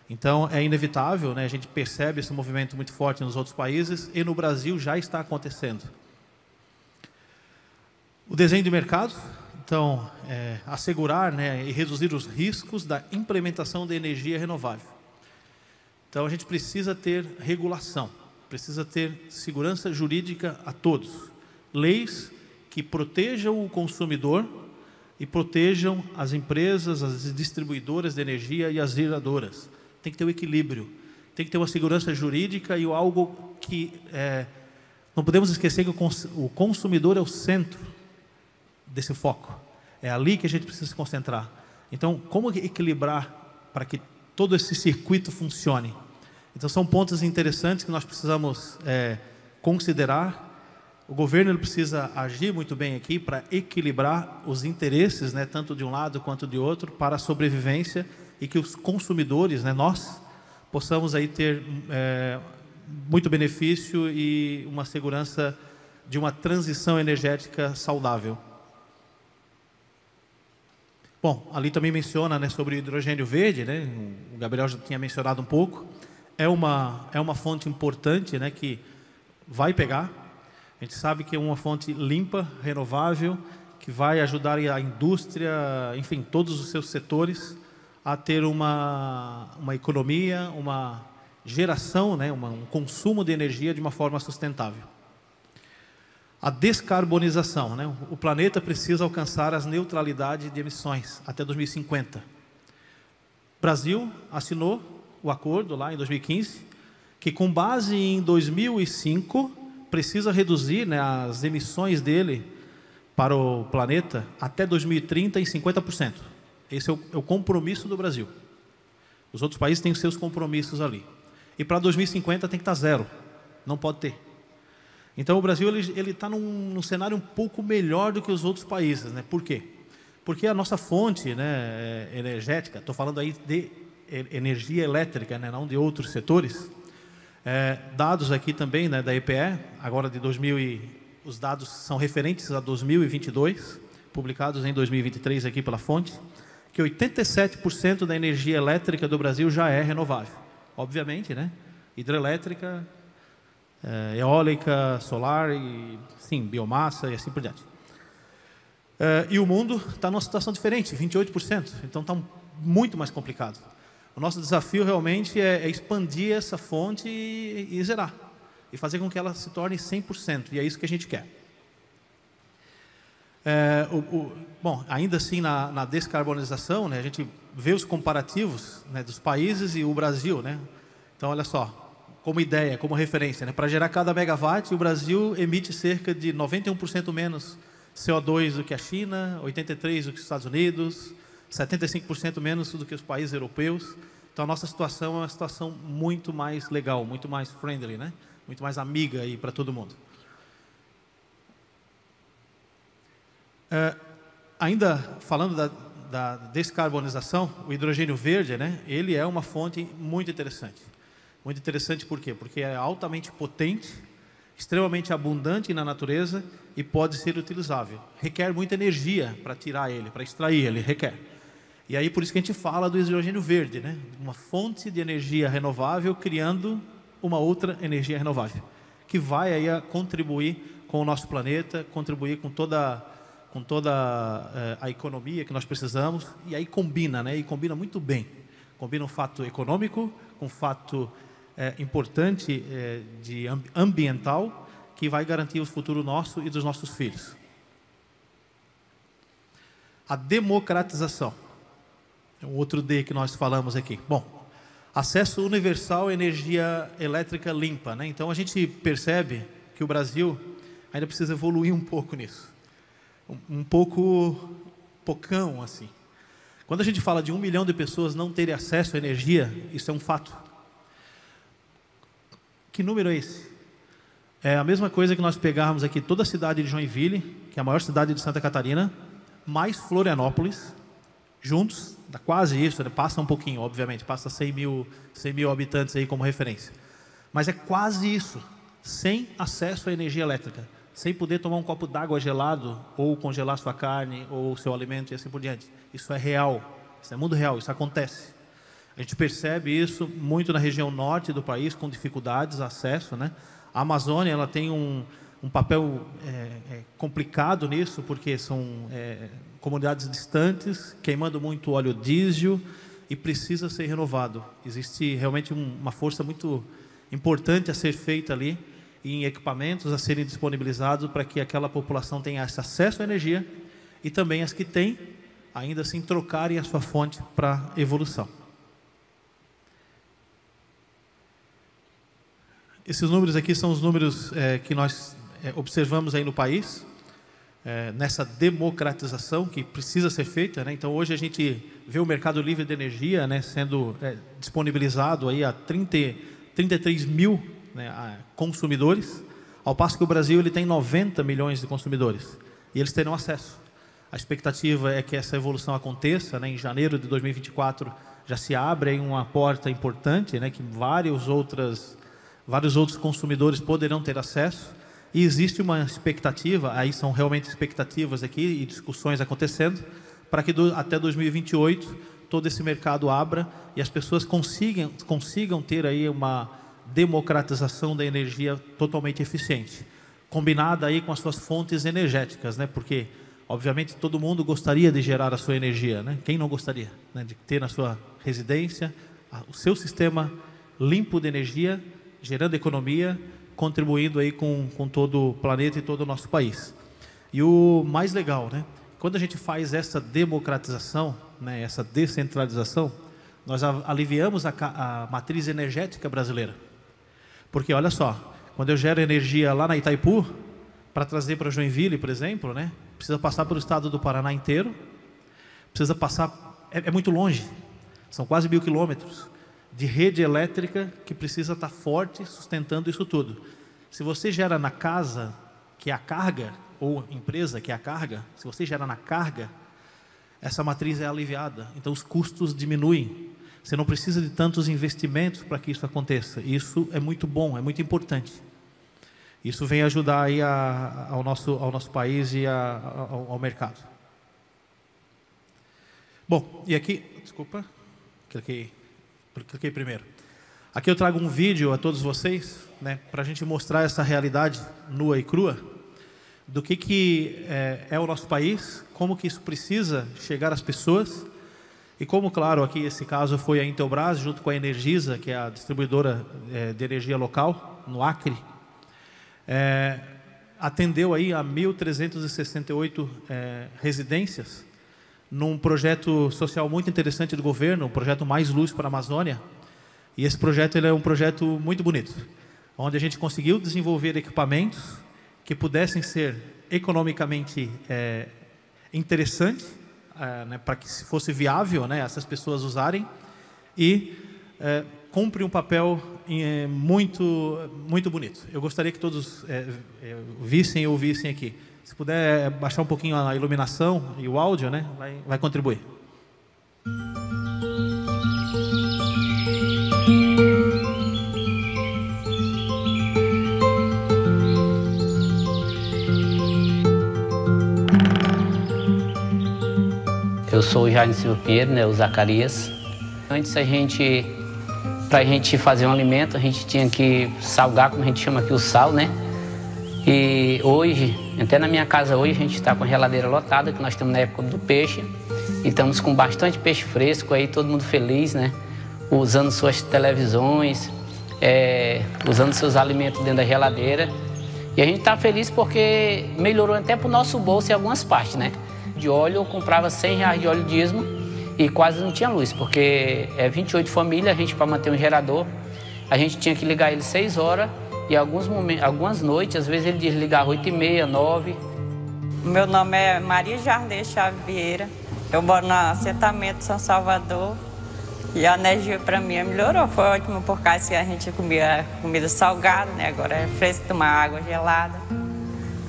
Então, é inevitável, né, a gente percebe esse movimento muito forte nos outros países e no Brasil já está acontecendo. O desenho de mercado então, assegurar, né, e reduzir os riscos da implementação da energia renovável. Então, a gente precisa ter regulação, precisa ter segurança jurídica a todos. Leis que protejam o consumidor e protejam as empresas, as distribuidoras de energia e as geradoras. Tem que ter um equilíbrio, tem que ter uma segurança jurídica e algo que... não podemos esquecer que o consumidor é o centro desse foco. É ali que a gente precisa se concentrar. Então, como equilibrar para que todo esse circuito funcione? Então, são pontos interessantes que nós precisamos considerar. O governo ele precisa agir muito bem aqui para equilibrar os interesses, né, tanto de um lado quanto de outro, para a sobrevivência e que os consumidores, né, nós, possamos aí ter muito benefício e uma segurança de uma transição energética saudável. Bom, ali também menciona, né, sobre o hidrogênio verde, né, o Gabriel já tinha mencionado um pouco. É uma fonte importante, né, que vai pegar. A gente sabe que é uma fonte limpa, renovável, que vai ajudar a indústria, enfim, todos os seus setores a ter uma economia, uma geração, né, um consumo de energia de uma forma sustentável. A descarbonização, né? O planeta precisa alcançar as neutralidades de emissões até 2050. O Brasil assinou o acordo lá em 2015, que com base em 2005 precisa reduzir, né, as emissões dele para o planeta até 2030 em 50%. Esse é o compromisso do Brasil. Os outros países têm os seus compromissos ali. E para 2050 tem que estar zero, não pode ter. Então o Brasil ele está num cenário um pouco melhor do que os outros países, né? Por quê? Porque a nossa fonte, né, energética, estou falando aí de energia elétrica, né, não de outros setores. Dados aqui também, né, da EPE, agora de os dados são referentes a 2022, publicados em 2023 aqui pela fonte, que 87% da energia elétrica do Brasil já é renovável. Obviamente, né? Hidrelétrica, eólica, solar, e, sim, biomassa e assim por diante. E o mundo está numa situação diferente, 28%, então está muito mais complicado. O nosso desafio realmente é expandir essa fonte e zerar, e fazer com que ela se torne 100%, e é isso que a gente quer. Bom, ainda assim na descarbonização, né, a gente vê os comparativos, né, dos países e o Brasil, né? Então, olha só, como ideia, como referência, né, para gerar cada megawatt, o Brasil emite cerca de 91% menos CO2 do que a China, 83% do que os Estados Unidos, 75% menos do que os países europeus. Então, a nossa situação é uma situação muito mais legal, muito mais friendly, né? Muito mais amiga aí para todo mundo. Ainda falando da descarbonização, o hidrogênio verde, né, ele é uma fonte muito interessante. Muito interessante por quê? Porque é altamente potente, extremamente abundante na natureza e pode ser utilizável. Requer muita energia para tirar ele, para extrair ele, requer. E aí por isso que a gente fala do hidrogênio verde, né? Uma fonte de energia renovável criando uma outra energia renovável, que vai aí a contribuir com o nosso planeta, contribuir com toda a economia que nós precisamos, e aí combina, né? E combina muito bem. Combina um fato econômico com um fato importante de ambiental, que vai garantir o futuro nosso e dos nossos filhos. A democratização. É um outro D que nós falamos aqui. Bom, acesso universal à energia elétrica limpa, né? Então a gente percebe que o Brasil ainda precisa evoluir um pouco nisso. Pocão assim. Quando a gente fala de 1 milhão de pessoas não terem acesso à energia, isso é um fato. Que número é esse? É a mesma coisa que nós pegarmos aqui toda a cidade de Joinville, que é a maior cidade de Santa Catarina, mais Florianópolis, juntos, dá quase isso, né? Passa um pouquinho, obviamente, passa 100 mil habitantes aí como referência. Mas é quase isso, sem acesso à energia elétrica, sem poder tomar um copo d'água gelado, ou congelar sua carne, ou seu alimento e assim por diante. Isso é real, isso é mundo real, isso acontece. A gente percebe isso muito na região norte do país, com dificuldades de acesso, né? A Amazônia, ela tem um um papel complicado nisso, porque são comunidades distantes, queimando muito óleo diesel e precisa ser renovado. Existe realmente uma força muito importante a ser feita ali, em equipamentos a serem disponibilizados para que aquela população tenha esse acesso à energia e também as que têm, ainda assim, trocarem a sua fonte para evolução. Esses números aqui são os números que nós observamos aí no país, nessa democratização que precisa ser feita, né? Então, hoje a gente vê o mercado livre de energia, né, sendo disponibilizado aí a 33 mil, né, consumidores, ao passo que o Brasil ele tem 90 milhões de consumidores, e eles terão acesso. A expectativa é que essa evolução aconteça, né? Em janeiro de 2024 já se abre aí uma porta importante, né, que vários outros consumidores poderão ter acesso, e existe uma expectativa, aí são realmente expectativas aqui e discussões acontecendo, para que até 2028 todo esse mercado abra e as pessoas consigam ter aí uma democratização da energia totalmente eficiente, combinada aí com as suas fontes energéticas, né? Porque obviamente todo mundo gostaria de gerar a sua energia, né? Quem não gostaria, né, de ter na sua residência o seu sistema limpo de energia, gerando economia, contribuindo aí com todo o planeta e todo o nosso país. E o mais legal, né? Quando a gente faz essa democratização, né, essa descentralização, nós aliviamos a matriz energética brasileira. Porque, olha só, quando eu gero energia lá na Itaipu, para trazer para Joinville, por exemplo, né, precisa passar pelo estado do Paraná inteiro, precisa passar, é muito longe, são quase 1000 quilômetros de rede elétrica que precisa estar forte, sustentando isso tudo. Se você gera na casa, que é a carga, ou empresa, que é a carga, se você gera na carga, essa matriz é aliviada, então os custos diminuem. Você não precisa de tantos investimentos para que isso aconteça. Isso é muito bom, é muito importante. Isso vem ajudar aí ao nosso país e ao mercado. Bom, e aqui, desculpa, cliquei primeiro. Aqui eu trago um vídeo a todos vocês, né, para a gente mostrar essa realidade nua e crua, do que é o nosso país, como que isso precisa chegar às pessoas, e como, claro, aqui esse caso foi a Intelbras, junto com a Energisa, que é a distribuidora de energia local, no Acre, atendeu aí a 1.368 residências, num projeto social muito interessante do governo, o projeto Mais Luz para a Amazônia. E esse projeto ele é um projeto muito bonito, onde a gente conseguiu desenvolver equipamentos que pudessem ser economicamente interessantes, né, para que fosse viável, né, essas pessoas usarem, e cumpre um papel muito, muito bonito. Eu gostaria que todos vissem e ouvissem aqui. Se puder baixar um pouquinho a iluminação e o áudio, né, vai contribuir. Eu sou o Jair Silva Pinheiro, né, o Zacarias. Antes para a gente fazer um alimento, a gente tinha que salgar, como a gente chama aqui, o sal, né? E hoje, até na minha casa hoje, a gente está com a geladeira lotada, que nós estamos na época do peixe. E estamos com bastante peixe fresco aí, todo mundo feliz, né? Usando suas televisões, usando seus alimentos dentro da geladeira. E a gente está feliz porque melhorou até para o nosso bolso em algumas partes, né? De óleo, eu comprava R$100 de óleo diesel e quase não tinha luz, porque 28 famílias, a gente, para manter um gerador, a gente tinha que ligar ele 6 horas e algumas noites, às vezes ele desligava 8h30, 9h. Meu nome é Maria Jardim Xavier, eu moro no assentamento São Salvador e a energia para mim melhorou, foi ótimo, porque assim, a gente comia comida salgada, né? Agora é fresco tomar água gelada,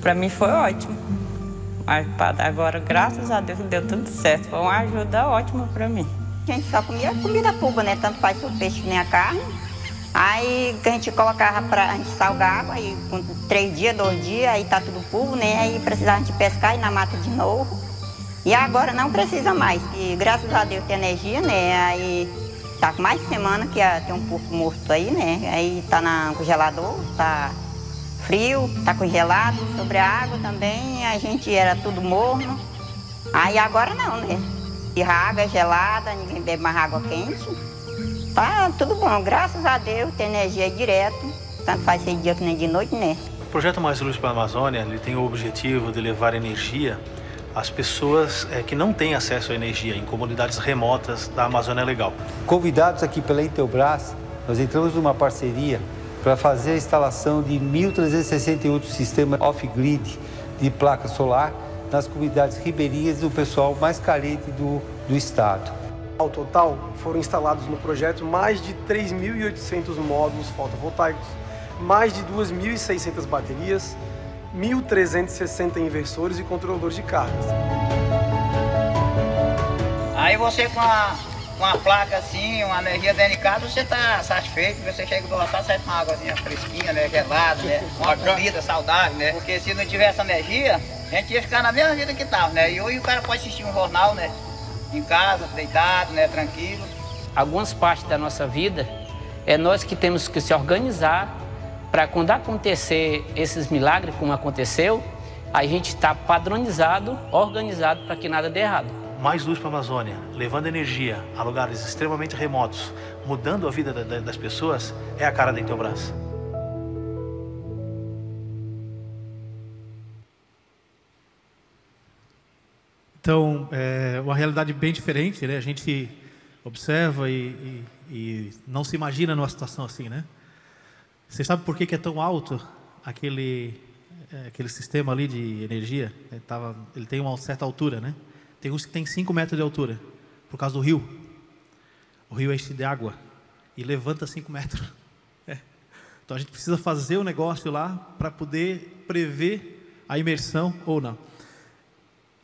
para mim foi ótimo. Mas agora, graças a Deus, deu tudo certo. Foi uma ajuda ótima para mim. A gente só comia comida pulva, né? Tanto faz o peixe nem a carne. Aí a gente colocava a gente salgar água, aí com 3 dias, 2 dias, aí tá tudo pulvo, né? Aí precisava de pescar e na mata de novo. E agora não precisa mais. E graças a Deus tem energia, né? Aí tá com mais de semana que tem um porco morto aí, né? Aí tá no congelador, tá frio, tá congelado. Sobre a água também, a gente era tudo morno. Aí agora não, né? E a água é gelada, ninguém bebe mais água quente. Tá tudo bom, graças a Deus, tem energia direto. Tanto faz ser dia que nem de noite, né? O projeto Mais Luz para a Amazônia, ele tem o objetivo de levar energia às pessoas que não têm acesso à energia em comunidades remotas da Amazônia Legal. Convidados aqui pela Intelbras, nós entramos numa parceria para fazer a instalação de 1.368 sistemas off-grid de placa solar nas comunidades ribeirinhas do pessoal mais carente do estado. Ao total, foram instalados no projeto mais de 3.800 módulos fotovoltaicos, mais de 2.600 baterias, 1.360 inversores e controladores de cargas. Aí você com a placa assim, uma energia dentro de casa, você está satisfeito, você chega do local, sai com uma águazinha fresquinha, né, gelada, né, uma comida saudável, né, porque se não tivesse energia, a gente ia ficar na mesma vida que estava, né, e hoje o cara pode assistir um jornal, né, em casa, deitado, né, tranquilo. Algumas partes da nossa vida é nós que temos que se organizar para quando acontecer esses milagres como aconteceu, a gente está padronizado, organizado para que nada dê errado. Mais Luz para a Amazônia, levando energia a lugares extremamente remotos, mudando a vida das pessoas, é a cara da Intelbras. Então, é uma realidade bem diferente, né? A gente observa e não se imagina numa situação assim, né? Você sabe por que é tão alto aquele sistema ali de energia? Ele tem uma certa altura, né? Tem uns que tem 5 metros de altura, por causa do rio. O rio enche de água e levanta 5 metros. Então a gente precisa fazer o negócio lá para poder prever a imersão ou não.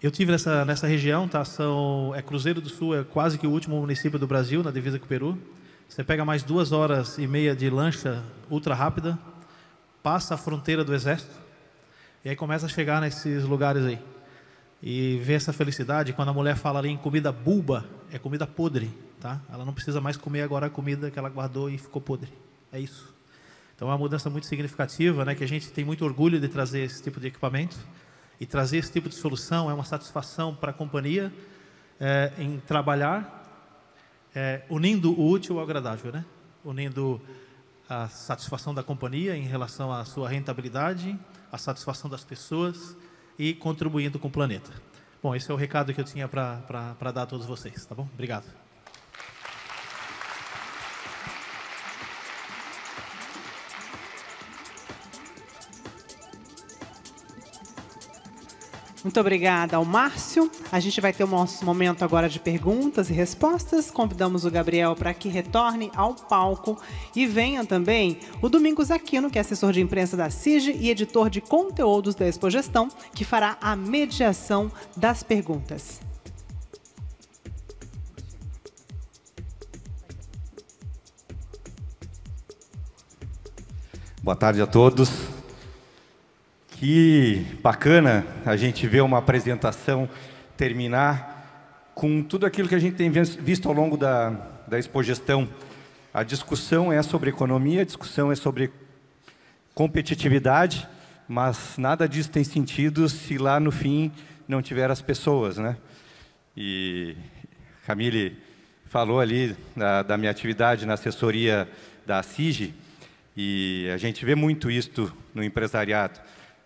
Eu tive nessa região, tá? Cruzeiro do Sul, é quase que o último município do Brasil, na divisa com o Peru. Você pega mais 2h30 de lancha ultra rápida, passa a fronteira do Exército, e aí começa a chegar nesses lugares aí. E ver essa felicidade, quando a mulher fala ali em comida bulba, é comida podre, tá? Ela não precisa mais comer agora a comida que ela guardou e ficou podre. É isso. Então é uma mudança muito significativa, né? Que a gente tem muito orgulho de trazer esse tipo de equipamento. E trazer esse tipo de solução é uma satisfação para a companhia em trabalhar unindo o útil ao agradável, né? Unindo a satisfação da companhia em relação à sua rentabilidade, a satisfação das pessoas e contribuindo com o planeta. Bom, esse é o recado que eu tinha para dar a todos vocês, tá bom? Obrigado. Muito obrigada ao Márcio. A gente vai ter o nosso momento agora de perguntas e respostas. Convidamos o Gabriel para que retorne ao palco e venha também o Domingos Aquino, que é assessor de imprensa da CIGE e editor de conteúdos da Expogestão, que fará a mediação das perguntas. Boa tarde a todos. Que bacana a gente ver uma apresentação terminar com tudo aquilo que a gente tem visto ao longo da Expogestão. A discussão é sobre economia, a discussão é sobre competitividade, mas nada disso tem sentido se lá no fim não tiver as pessoas, né? E Camille falou ali da minha atividade na assessoria da CIGE, e a gente vê muito isto no empresariado.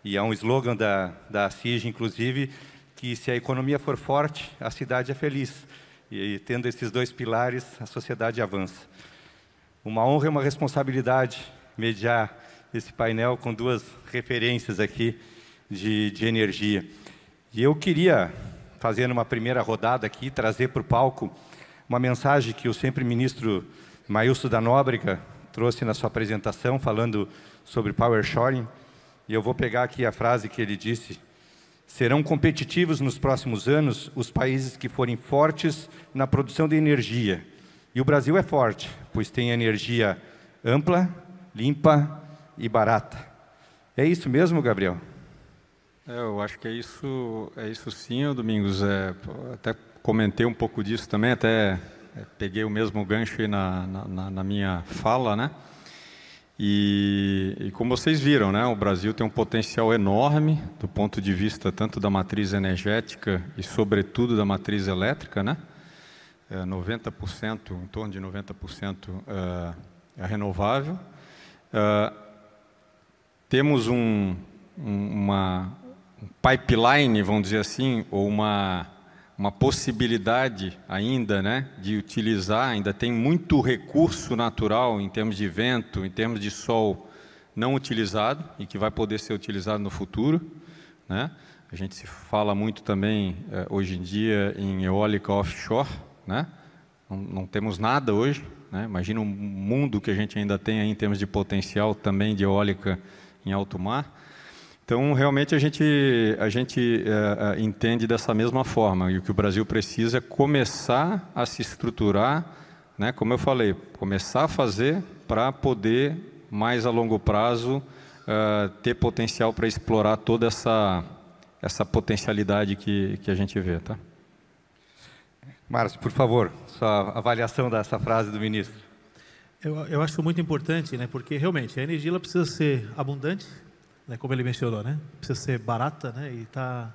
E há um slogan da CIGE, inclusive, que se a economia for forte, a cidade é feliz. E tendo esses dois pilares, a sociedade avança. Uma honra e uma responsabilidade mediar esse painel com duas referências aqui de energia. E eu queria, fazendo uma primeira rodada aqui, trazer para o palco uma mensagem que o sempre ministro Maílson da Nóbrega trouxe na sua apresentação, falando sobre power shoring. E eu vou pegar aqui a frase que ele disse: serão competitivos nos próximos anos os países que forem fortes na produção de energia. E o Brasil é forte, pois tem energia ampla, limpa e barata. É isso mesmo, Gabriel? Eu acho que é isso sim, Domingos. Até comentei um pouco disso também, até peguei o mesmo gancho aí na minha fala, né? E como vocês viram, né, o Brasil tem um potencial enorme do ponto de vista tanto da matriz energética e, sobretudo, da matriz elétrica, né? 90%, em torno de 90% é renovável. Temos um pipeline, vamos dizer assim, ou uma possibilidade ainda, né, de utilizar, ainda tem muito recurso natural em termos de vento, em termos de sol não utilizado e que vai poder ser utilizado no futuro, né? A gente se fala muito também, hoje em dia, em eólica offshore, né? Não temos nada hoje, né? Imagina um mundo que a gente ainda tem aí em termos de potencial também de eólica em alto mar. Então, realmente, a gente entende dessa mesma forma. E o que o Brasil precisa é começar a se estruturar, né, como eu falei, começar a fazer para poder, mais a longo prazo, ter potencial para explorar toda essa potencialidade que a gente vê. Tá? Márcio, por favor, sua avaliação dessa frase do ministro. Eu acho muito importante, né, porque realmente a energia ela precisa ser abundante, né, como ele mencionou, né, precisa ser barata, né, e está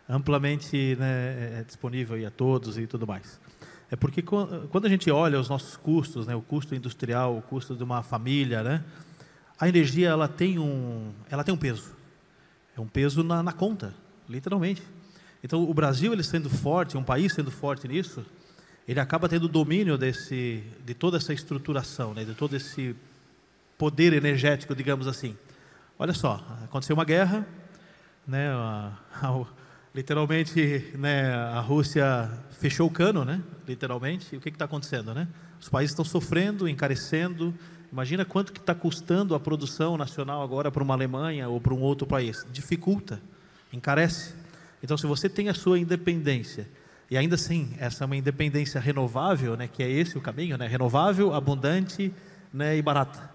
amplamente, né, disponível aí a todos e tudo mais. É porque quando a gente olha os nossos custos, né, o custo industrial, o custo de uma família, né, a energia ela tem um peso, é um peso na conta, literalmente. Então o Brasil ele sendo forte, um país sendo forte nisso, ele acaba tendo domínio de toda essa estruturação, né, de todo esse poder energético, digamos assim. Olha só, aconteceu uma guerra, né, literalmente, né, a Rússia fechou o cano, né, literalmente, e o que está acontecendo, né? Os países estão sofrendo, encarecendo. Imagina quanto que está custando a produção nacional agora para uma Alemanha ou para um outro país. Dificulta, encarece. Então, se você tem a sua independência, e ainda assim, essa é uma independência renovável, né, que é esse o caminho, né, renovável, abundante, né, e barata,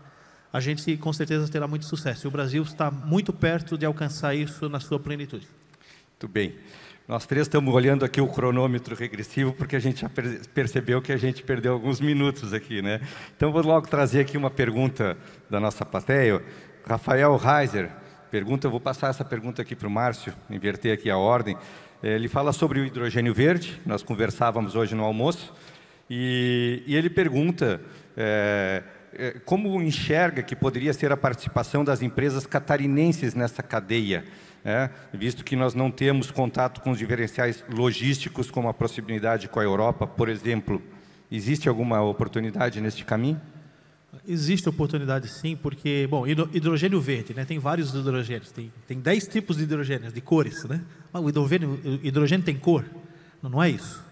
a gente com certeza terá muito sucesso. E o Brasil está muito perto de alcançar isso na sua plenitude. Muito bem. Nós três estamos olhando aqui o cronômetro regressivo, porque a gente já percebeu que a gente perdeu alguns minutos aqui, né? Então, vou logo trazer aqui uma pergunta da nossa plateia. Rafael Reiser pergunta, eu vou passar essa pergunta aqui para o Márcio, inverter aqui a ordem. Ele fala sobre o hidrogênio verde, nós conversávamos hoje no almoço, e ele pergunta como enxerga que poderia ser a participação das empresas catarinenses nessa cadeia, visto que nós não temos contato com os diferenciais logísticos, como a proximidade com a Europa, por exemplo. Existe alguma oportunidade neste caminho? Existe oportunidade sim, porque, bom, hidrogênio verde, né, tem vários hidrogênios, tem 10 tipos de hidrogênios, de cores, né? Mas o hidrogênio tem cor? Não é isso.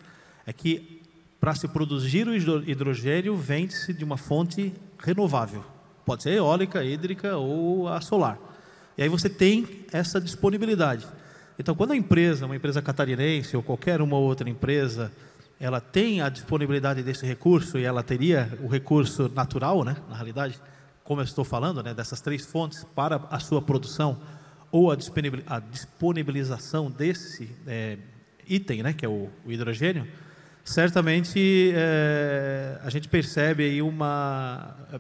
É que para se produzir o hidrogênio vende-se de uma fonte renovável. Pode ser eólica, hídrica ou a solar. E aí você tem essa disponibilidade. Então, quando uma empresa catarinense ou qualquer uma outra empresa, ela tem a disponibilidade desse recurso, e ela teria o recurso natural, né, na realidade, como eu estou falando, né, dessas 3 fontes para a sua produção, ou a disponibilização desse item, né, que é o hidrogênio, certamente a gente percebe aí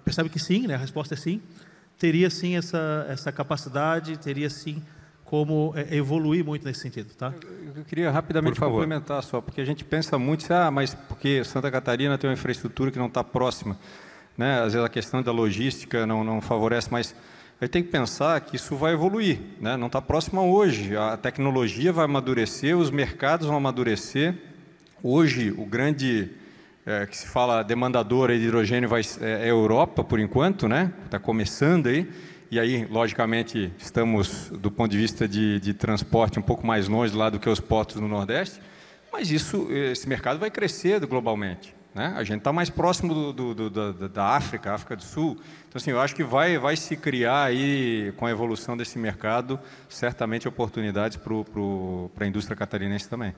percebe que sim, né, a resposta é sim, teria sim essa capacidade, teria sim como evoluir muito nesse sentido, tá? Eu queria rapidamente complementar só, porque a gente pensa muito, mas porque Santa Catarina tem uma infraestrutura que não está próxima, né? Às vezes a questão da logística não favorece, mas a gente tem que pensar que isso vai evoluir, né? Não está próxima hoje, a tecnologia vai amadurecer, os mercados vão amadurecer. Hoje, o grande que se fala demandador de hidrogênio é a Europa, por enquanto, né? Está começando aí. E aí, logicamente, estamos, do ponto de vista de transporte, um pouco mais longe lá do que os portos no Nordeste, mas esse mercado vai crescer globalmente, né? A gente está mais próximo da África do Sul. Então, assim, eu acho que vai se criar aí, com a evolução desse mercado, certamente oportunidades para a indústria catarinense também.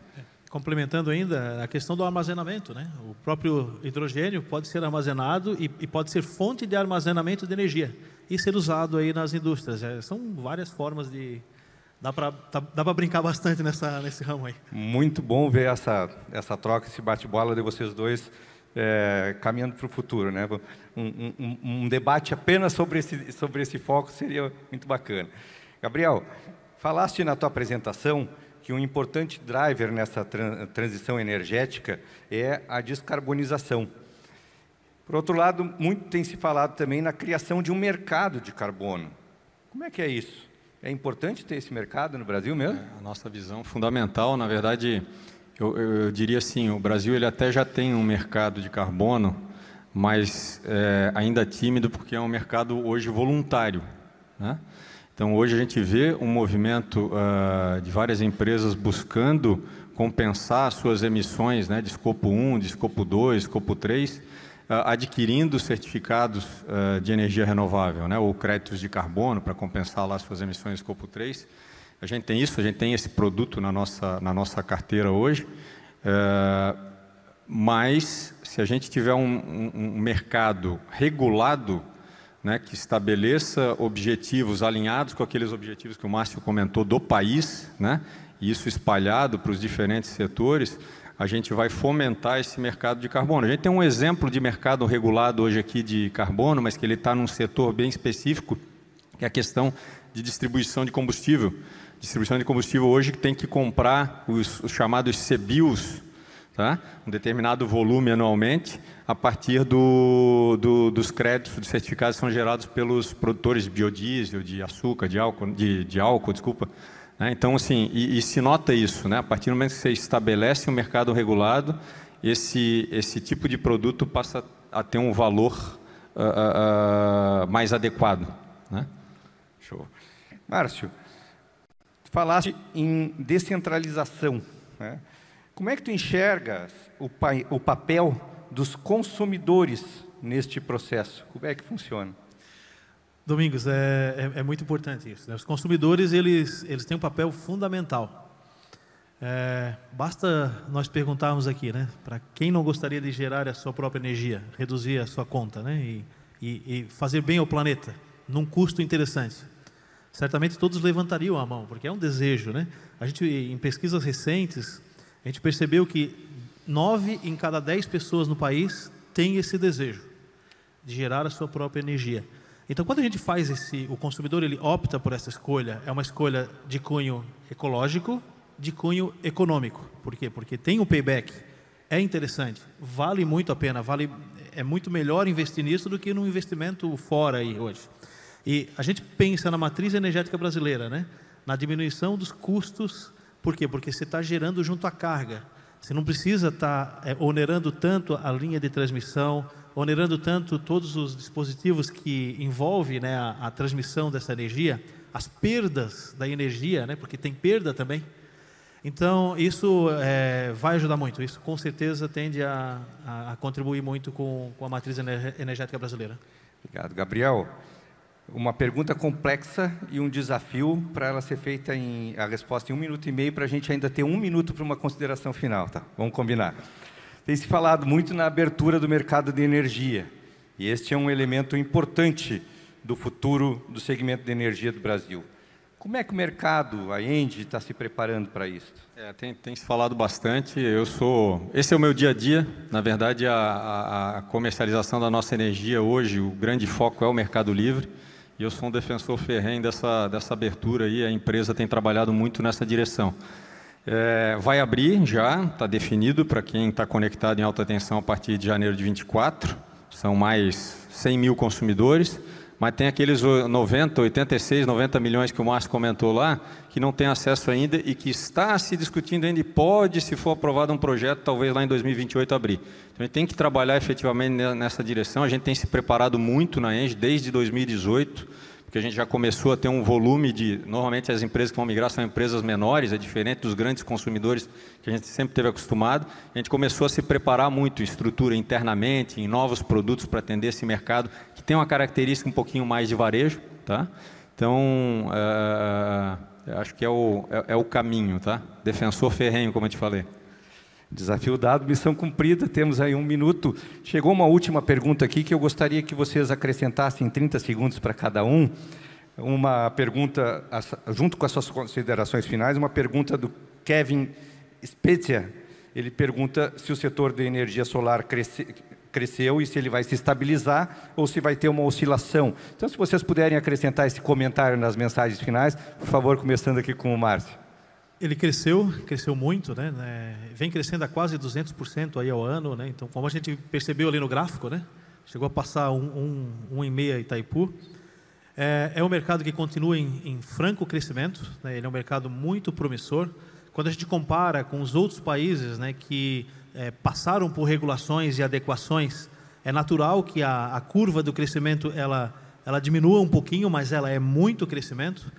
Complementando ainda a questão do armazenamento, né? O próprio hidrogênio pode ser armazenado e pode ser fonte de armazenamento de energia e ser usado aí nas indústrias. São várias formas de... Dá para brincar bastante nesse ramo aí. Muito bom ver essa troca, esse bate-bola de vocês dois. caminhando para o futuro, né? Um debate apenas sobre esse foco seria muito bacana. Gabriel, falaste na tua apresentação que um importante driver nessa transição energética é a descarbonização. Por outro lado, muito tem se falado também na criação de um mercado de carbono. Como é que é isso? É importante ter esse mercado no Brasil mesmo? A nossa visão fundamental, na verdade, eu diria assim, o Brasil ele até já tem um mercado de carbono, mas ainda tímido porque é um mercado hoje voluntário, né? Então, hoje a gente vê um movimento de várias empresas buscando compensar suas emissões, né, de escopo 1, de escopo 2, escopo 3, adquirindo certificados de energia renovável, né, ou créditos de carbono para compensar lá suas emissões de escopo 3. A gente tem isso, a gente tem esse produto na nossa carteira hoje, mas se a gente tiver um mercado regulado, né, que estabeleça objetivos alinhados com aqueles objetivos que o Márcio comentou do país, né, e isso espalhado para os diferentes setores, a gente vai fomentar esse mercado de carbono. A gente tem um exemplo de mercado regulado hoje aqui de carbono, mas que ele está num setor bem específico, que é a questão de distribuição de combustível. Distribuição de combustível hoje que tem que comprar os chamados CBIOS, tá? Um determinado volume anualmente, a partir dos créditos, dos certificados que são gerados pelos produtores de biodiesel, de açúcar, de álcool, desculpa. Né? Então, assim, e se nota isso, né? A partir do momento que você estabelece um mercado regulado, esse tipo de produto passa a ter um valor mais adequado, né? Show. Márcio, falaste em descentralização, né? Como é que tu enxergas o papel dos consumidores neste processo? Como é que funciona? Domingos, é muito importante isso, né? Os consumidores eles têm um papel fundamental. Basta nós perguntarmos aqui, né? Para quem não gostaria de gerar a sua própria energia, reduzir a sua conta, né? E fazer bem ao planeta, num custo interessante. Certamente todos levantariam a mão, porque é um desejo, né? A gente, em pesquisas recentes, a gente percebeu que 9 em cada 10 pessoas no país têm esse desejo de gerar a sua própria energia. Então, quando a gente faz o consumidor ele opta por essa escolha, é uma escolha de cunho ecológico, de cunho econômico. Por quê? Porque tem um payback, é interessante, vale muito a pena, é muito melhor investir nisso do que num investimento fora aí hoje. E a gente pensa na matriz energética brasileira, né? Na diminuição dos custos. Por quê? Porque você está gerando junto à carga. Você não precisa estar onerando tanto a linha de transmissão, onerando tanto todos os dispositivos que envolvem, né, a transmissão dessa energia, as perdas da energia, né, porque tem perda também. Então, isso vai ajudar muito. Isso, com certeza, tende a contribuir muito com a matriz energética brasileira. Obrigado, Gabriel. Uma pergunta complexa e um desafio para ela ser feita a resposta em 1 minuto e meio, para a gente ainda ter 1 minuto para uma consideração final, tá? Vamos combinar. Tem se falado muito na abertura do mercado de energia, e este é um elemento importante do futuro do segmento de energia do Brasil. Como é que o mercado, a ENGIE, está se preparando para isso? Tem se falado bastante. Esse é o meu dia a dia. Na verdade, a comercialização da nossa energia hoje, o grande foco é o Mercado Livre. E eu sou um defensor ferrenho dessa abertura aí, a empresa tem trabalhado muito nessa direção. Vai abrir já, está definido para quem está conectado em alta tensão a partir de janeiro de 24, são mais 100 mil consumidores, mas tem aqueles 86, 90 milhões que o Márcio comentou lá, que não tem acesso ainda e que está se discutindo ainda e pode, se for aprovado um projeto, talvez lá em 2028 abrir. Então, a gente tem que trabalhar efetivamente nessa direção, a gente tem se preparado muito na ENGIE desde 2018, porque a gente já começou a ter um volume normalmente as empresas que vão migrar são empresas menores, é diferente dos grandes consumidores que a gente sempre teve acostumado. A gente começou a se preparar muito em estrutura internamente, em novos produtos para atender esse mercado, que tem uma característica um pouquinho mais de varejo, tá? Então, acho que é o caminho, tá? Defensor ferrenho, como eu te falei. Desafio dado, missão cumprida, temos aí 1 minuto. Chegou uma última pergunta aqui que eu gostaria que vocês acrescentassem em 30 segundos para cada um. Uma pergunta, junto com as suas considerações finais, uma pergunta do Kevin Spezia, Ele pergunta se o setor de energia solar cresceu e se ele vai se estabilizar ou se vai ter uma oscilação. Então, se vocês puderem acrescentar esse comentário nas mensagens finais, por favor, começando aqui com o Márcio. Ele cresceu muito, né? Vem crescendo a quase 200% aí ao ano, né? Então, como a gente percebeu ali no gráfico, né? Chegou a passar 1,5 Itaipu. É um mercado que continua em franco crescimento, né? Ele é um mercado muito promissor. Quando a gente compara com os outros países, né, que passaram por regulações e adequações, é natural que a curva do crescimento ela diminua um pouquinho, mas ela é muito crescimento.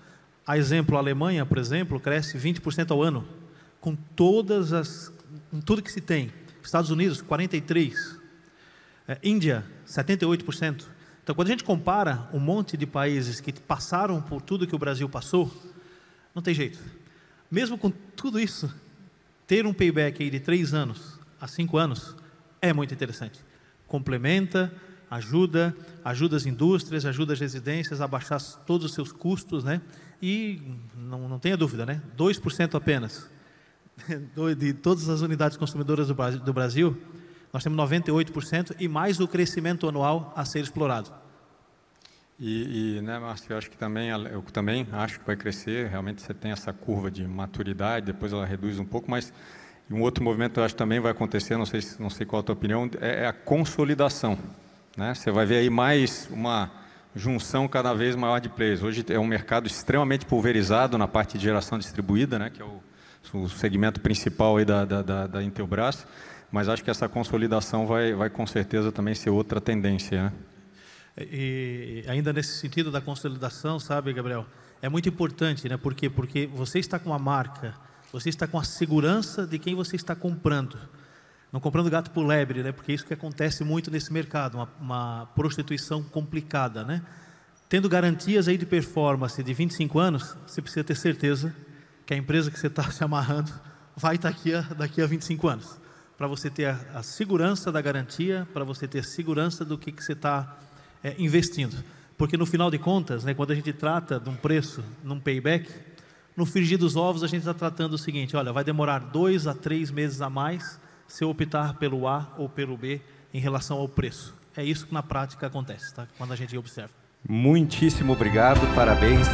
A exemplo, a Alemanha, por exemplo, cresce 20% ao ano, com tudo que se tem. Estados Unidos, 43%. Índia, 78%. Então, quando a gente compara um monte de países que passaram por tudo que o Brasil passou, não tem jeito. Mesmo com tudo isso, ter um payback aí de 3 anos a 5 anos é muito interessante. Complementa, ajuda as indústrias, ajuda as residências a baixar todos os seus custos, né? E não tenha dúvida, né? 2% apenas de todas as unidades consumidoras do Brasil, nós temos 98% e mais o crescimento anual a ser explorado. Né, Márcio, eu também acho que vai crescer. Realmente você tem essa curva de maturidade, depois ela reduz um pouco, mas um outro movimento eu acho que também vai acontecer, não sei qual a tua opinião, é a consolidação, né? Você vai ver aí mais uma junção cada vez maior de players. Hoje é um mercado extremamente pulverizado na parte de geração distribuída, né, que é o segmento principal aí da Intelbras, mas acho que essa consolidação vai com certeza também ser outra tendência, né? E ainda nesse sentido da consolidação, sabe, Gabriel, é muito importante, né? Porque você está com a marca, você está com a segurança de quem você está comprando. Não comprando gato por lebre, né? Porque é isso que acontece muito nesse mercado, uma prostituição complicada, né? Tendo garantias aí de performance de 25 anos, você precisa ter certeza que a empresa que você está se amarrando vai estar aqui daqui a 25 anos. Para você ter a segurança da garantia, para você ter segurança do que você está investindo. Porque no final de contas, né, quando a gente trata de um preço, num payback, no frigir dos ovos a gente está tratando o seguinte: olha, vai demorar 2 a 3 meses a mais se eu optar pelo A ou pelo B em relação ao preço. É isso que na prática acontece, tá? Quando a gente observa. Muitíssimo obrigado, parabéns.